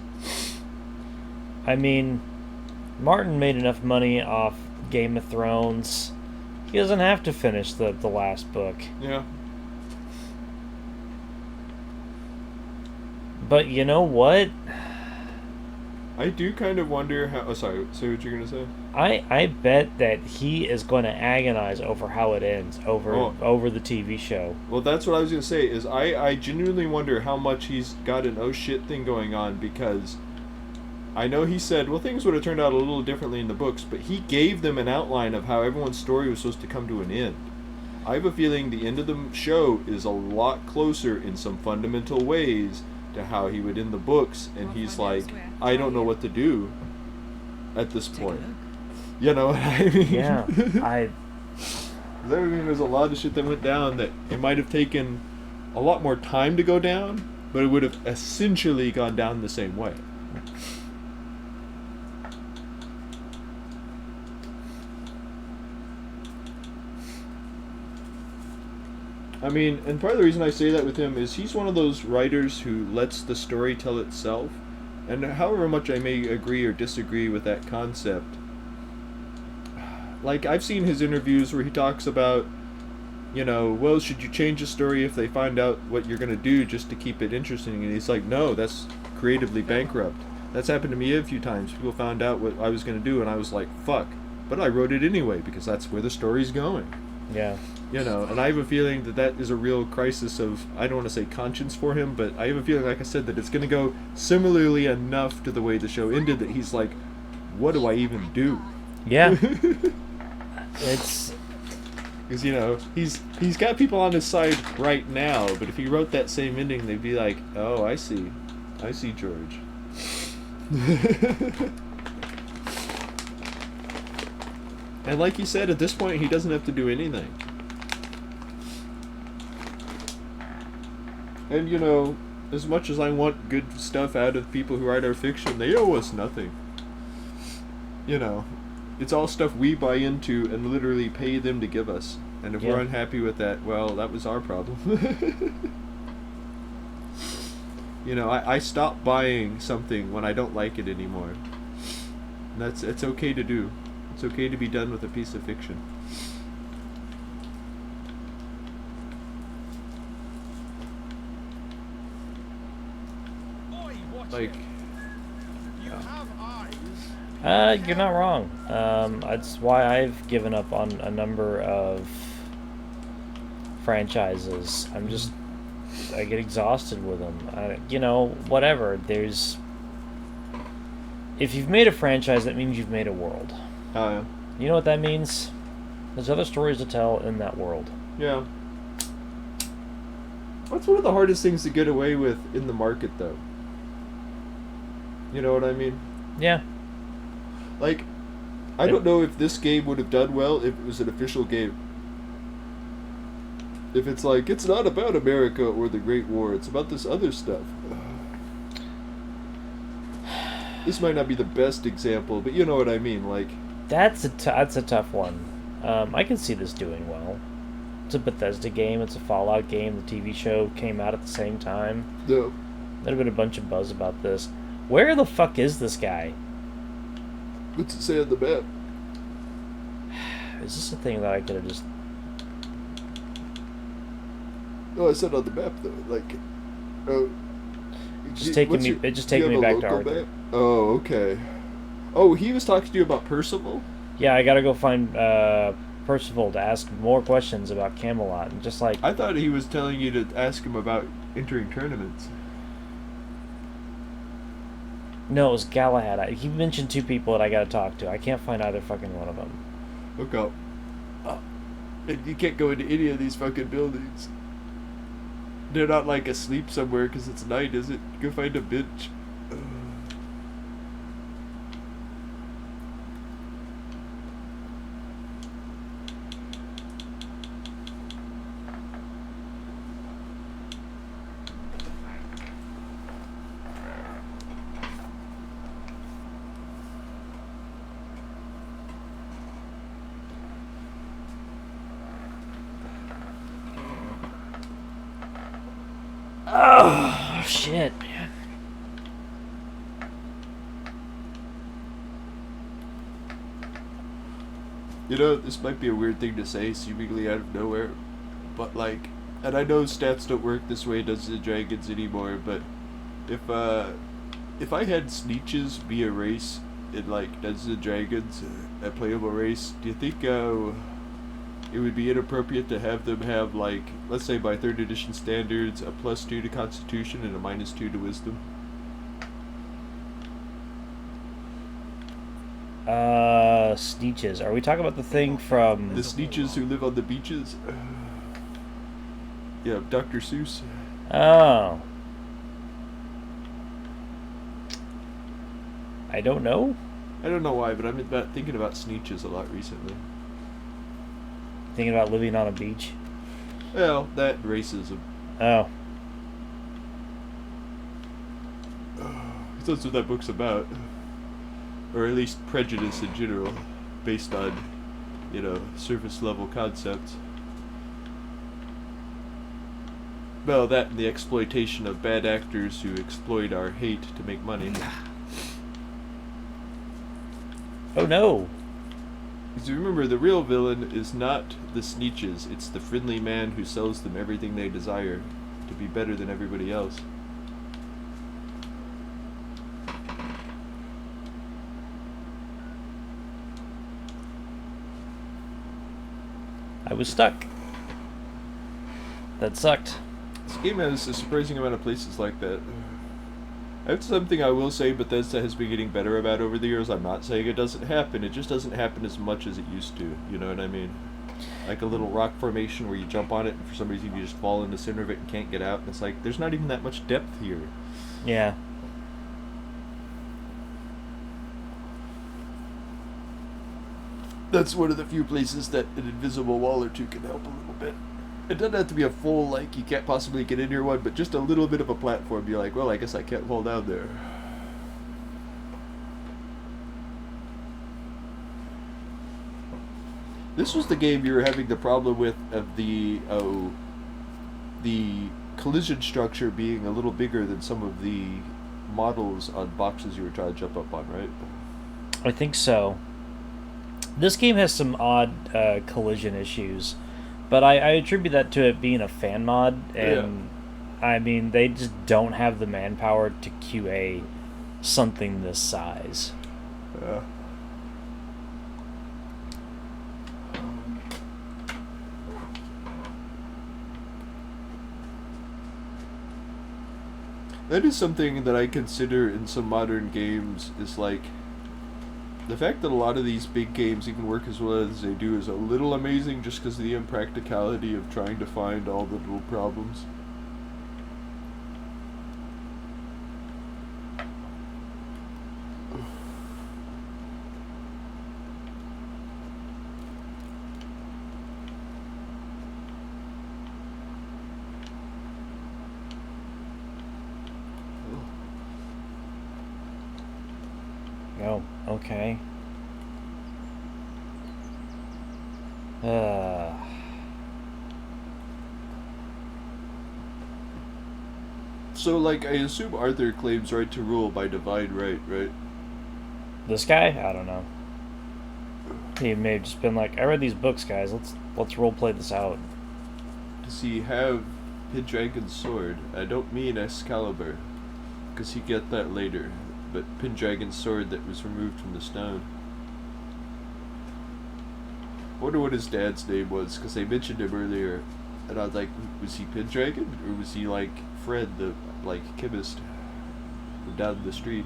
I mean, Martin made enough money off Game of Thrones. He doesn't have to finish the last book. Yeah. But you know what? I do kind of wonder how... Oh, sorry. Say what you're going to say. I bet that he is going to agonize over how it ends over the TV show. Well, that's what I was going to say, is I genuinely wonder how much he's got an oh shit thing going on, because I know he said, well, things would have turned out a little differently in the books, but he gave them an outline of how everyone's story was supposed to come to an end. I have a feeling the end of the show is a lot closer in some fundamental ways to how he would end the books, and he's like, I don't know what to do at this point. You know what I mean? Yeah, I mean, there's a lot of shit that went down that it might have taken a lot more time to go down, but it would have essentially gone down the same way. I mean, and part of the reason I say that with him is he's one of those writers who lets the story tell itself. And however much I may agree or disagree with that concept, like, I've seen his interviews where he talks about, you know, well, should you change the story if they find out what you're going to do just to keep it interesting? And he's like, no, that's creatively bankrupt. That's happened to me a few times. People found out what I was going to do, and I was like, fuck. But I wrote it anyway, because that's where the story's going. Yeah. You know, and I have a feeling that that is a real crisis of, I don't want to say conscience for him, but I have a feeling, like I said, that it's going to go similarly enough to the way the show ended that he's like, what do I even do? Yeah. It's... Because, you know, he's got people on his side right now, but if he wrote that same ending, they'd be like, oh, I see, George. And like you said, at this point, he doesn't have to do anything. And, you know, as much as I want good stuff out of people who write our fiction, they owe us nothing. You know, it's all stuff we buy into and literally pay them to give us. And if we're unhappy with that, well, that was our problem. You know, I stop buying something when I don't like it anymore. And it's okay to do. It's okay to be done with a piece of fiction. Like, You have eyes. you're not wrong. That's why I've given up on a number of franchises. I get exhausted with them. You know, whatever. If you've made a franchise, that means you've made a world. oh yeah. You know what that means? There's other stories to tell in that world. Yeah. That's one of the hardest things to get away with in the market, though. You know what I mean? Yeah. Like, I don't know if this game would have done well if it was an official game. If it's like, it's not about America or the Great War, it's about this other stuff. This might not be the best example, but you know what I mean, like... That's a tough one. I can see this doing well. It's a Bethesda game, it's a Fallout game, the TV show came out at the same time. No. There'd have been a bunch of buzz about this. Where the fuck is this guy? What's it say on the map? Is this a thing that I could have just... Oh, I said on the map though. Like, oh, Just taking me. It just taking me back to Arthur. Map? Oh, okay. Oh, he was talking to you about Percival? Yeah, I gotta go find Percival to ask more questions about Camelot, and just like... I thought he was telling you to ask him about entering tournaments. No, it was Galahad. He mentioned 2 people that I gotta talk to. I can't find either fucking one of them. Look up. And you can't go into any of these fucking buildings. They're not like asleep somewhere because it's night, is it? Go find a bench. Oh, shit, man. You know, this might be a weird thing to say, seemingly out of nowhere, but like, and I know stats don't work this way, Dungeons and Dragons anymore, but if I had Sneeches be a race in like Dungeons and Dragons, a playable race, do you think it would be inappropriate to have them have, like, let's say by 3rd edition standards, a +2 to Constitution and a -2 to Wisdom? Sneeches. Are we talking about the thing from... The Sneeches who live on the beaches? Yeah, Dr. Seuss. Oh. I don't know. I don't know why, but I've been thinking about Sneeches a lot recently. Thinking about living on a beach. Well, that racism. Oh. That's what that book's about. Or at least prejudice in general, based on, you know, surface level concepts. Well, that and the exploitation of bad actors who exploit our hate to make money. Oh no. Because remember, the real villain is not the Sneeches, it's the friendly man who sells them everything they desire to be better than everybody else. I was stuck. That sucked. This game has a surprising amount of places like that. That's something I will say Bethesda has been getting better about over the years. I'm not saying it doesn't happen, it just doesn't happen as much as it used to, you know what I mean? Like a little rock formation where you jump on it and for some reason you just fall in the center of it and can't get out. And it's like, there's not even that much depth here. Yeah. That's one of the few places that an invisible wall or two can help a little bit. It doesn't have to be a full, like, you can't possibly get in here one, but just a little bit of a platform. You're like, well, I guess I can't fall down there. This was the game you were having the problem with of the collision structure being a little bigger than some of the models on boxes you were trying to jump up on, right? I think so. This game has some odd collision issues, but I attribute that to it being a fan mod, and I mean, they just don't have the manpower to QA something this size. Yeah. That is something that I consider in some modern games is like the fact that a lot of these big games even work as well as they do is a little amazing just because of the impracticality of trying to find all the little problems. Oh, okay. So, like, I assume Arthur claims right to rule by divine right, right? This guy? I don't know. He may have just been like, I read these books, guys. Let's roleplay this out. Does he have Pendragon's sword? I don't mean Excalibur, because he get that later. But Pendragon's sword that was removed from the stone. I wonder what his dad's name was, because they mentioned him earlier, and I was like, was he Pendragon, or was he like Fred, the like chemist from down the street?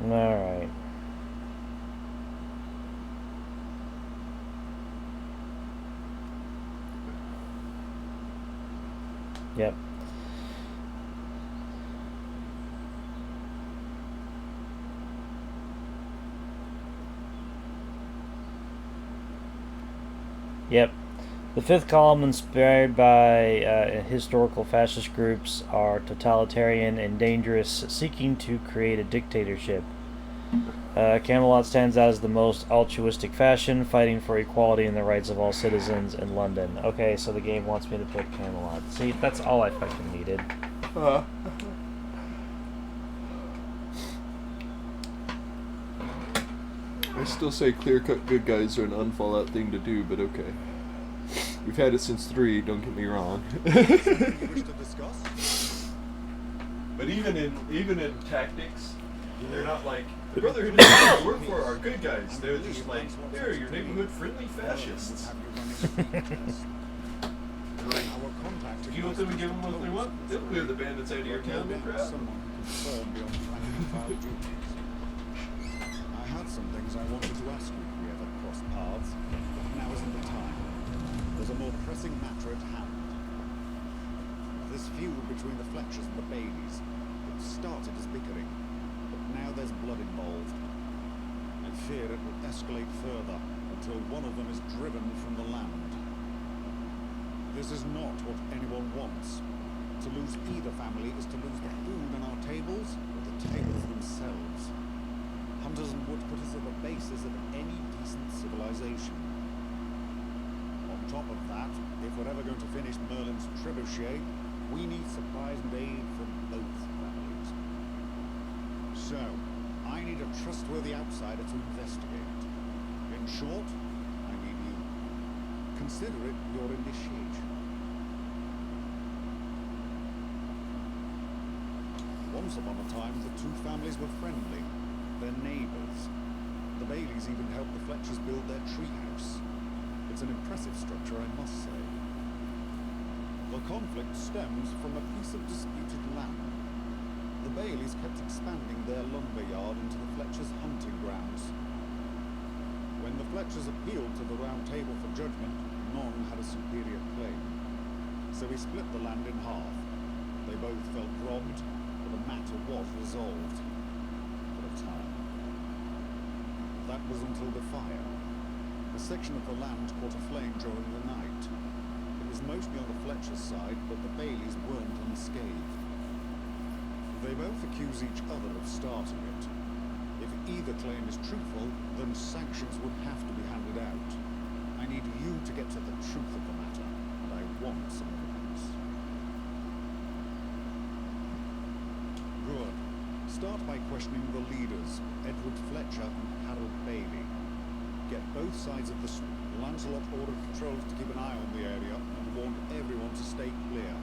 Alright. Yep. Yep. The fifth column, inspired by historical fascist groups, are totalitarian and dangerous, seeking to create a dictatorship. Camelot stands out as the most altruistic fashion, fighting for equality and the rights of all citizens in London. Okay, so the game wants me to pick Camelot. See, that's all I fucking needed. I still say clear-cut good guys are an unfallout thing to do, but okay. We've had it since 3, don't get me wrong. Something you wish to discuss? But even in tactics, they're not like the Brotherhood of Steel we work for are good guys. They're just like, they're your neighborhood friendly fascists. Our contact If you want them to give them what they want, they'll clear the bandits out of your town, no crap. Someone who can serve beyond rank-and-file duties. I had some things I wanted to ask you if we ever crossed paths, but now isn't the time. There's a more pressing matter at hand. This feud between the Fletchers and the Baileys, it started as bickering, but now there's blood involved. I fear it will escalate further until one of them is driven from the land. This is not what anyone wants. To lose either family is to lose the food on our tables or the tables themselves. Hunters and woodcutters are the basis of any decent civilization. On top of that, if we're ever going to finish Merlin's trebuchet, we need supplies and aid from both families. So, I need a trustworthy outsider to investigate. In short, I need you. Consider it your initiation. Once upon a time, the two families were friendly. They're neighbours. The Baileys even helped the Fletchers build their treehouse. It's an impressive structure, I must say. The conflict stems from a piece of disputed land. The Baileys kept expanding their lumber yard into the Fletchers' hunting grounds. When the Fletchers appealed to the Round Table for judgment, none had a superior claim. So we split the land in half. They both felt robbed, but the matter was resolved. For a time. That was until the fire. A section of the land caught aflame during the night. It was mostly on the Fletcher's side, but the Baileys weren't unscathed. They both accuse each other of starting it. If either claim is truthful, then sanctions would have to be handed out. I need you to get to the truth of the matter, and I want some evidence. Good. Start by questioning the leaders, Edward Fletcher and Harold Bailey. Get both sides of the Lancelot ordered patrols to keep an eye on the area and warned everyone to stay clear,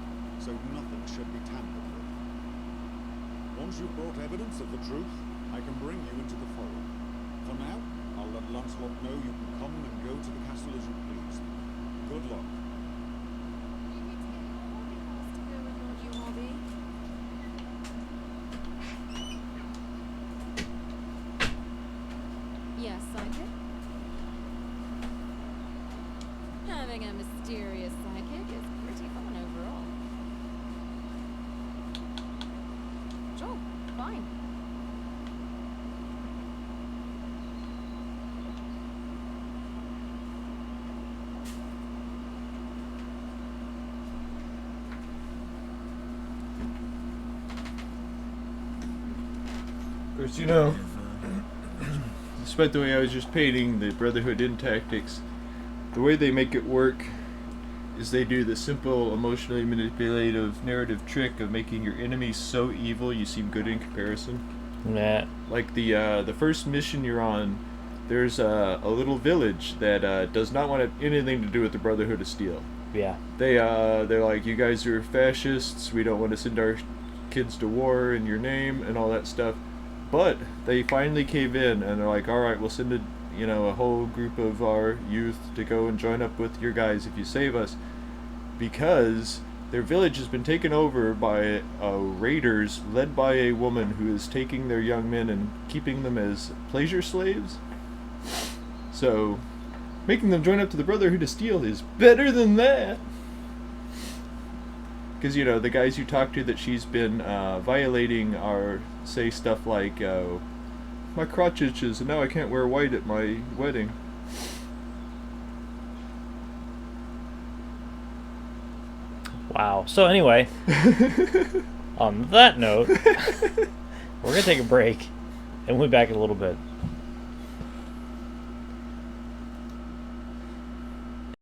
so nothing should be tampered with. Once you've brought evidence of the truth, I can bring you into the forum. For now, I'll let Lancelot know you can come and go to the castle as you please. Good luck. Yes, psychic? Having a mysterious psychic is pretty fun overall. Sure, fine. course, you know, despite the way I was just painting the Brotherhood in Tactics, the way they make it work is they do the simple, emotionally manipulative narrative trick of making your enemies so evil you seem good in comparison. Nah. Like the first mission you're on, there's a little village that does not want anything to do with the Brotherhood of Steel. Yeah. They're like, you guys are fascists, we don't want to send our kids to war in your name and all that stuff. But they finally cave in and they're like, alright, we'll send a whole group of our youth to go and join up with your guys if you save us, because their village has been taken over by raiders led by a woman who is taking their young men and keeping them as pleasure slaves. So making them join up to the Brotherhood of Steel is better than that. Because, the guys you talk to that she's been violating say stuff like, my crotch itches and now I can't wear white at my wedding. Wow. So anyway, on that note, we're going to take a break and we'll be back in a little bit.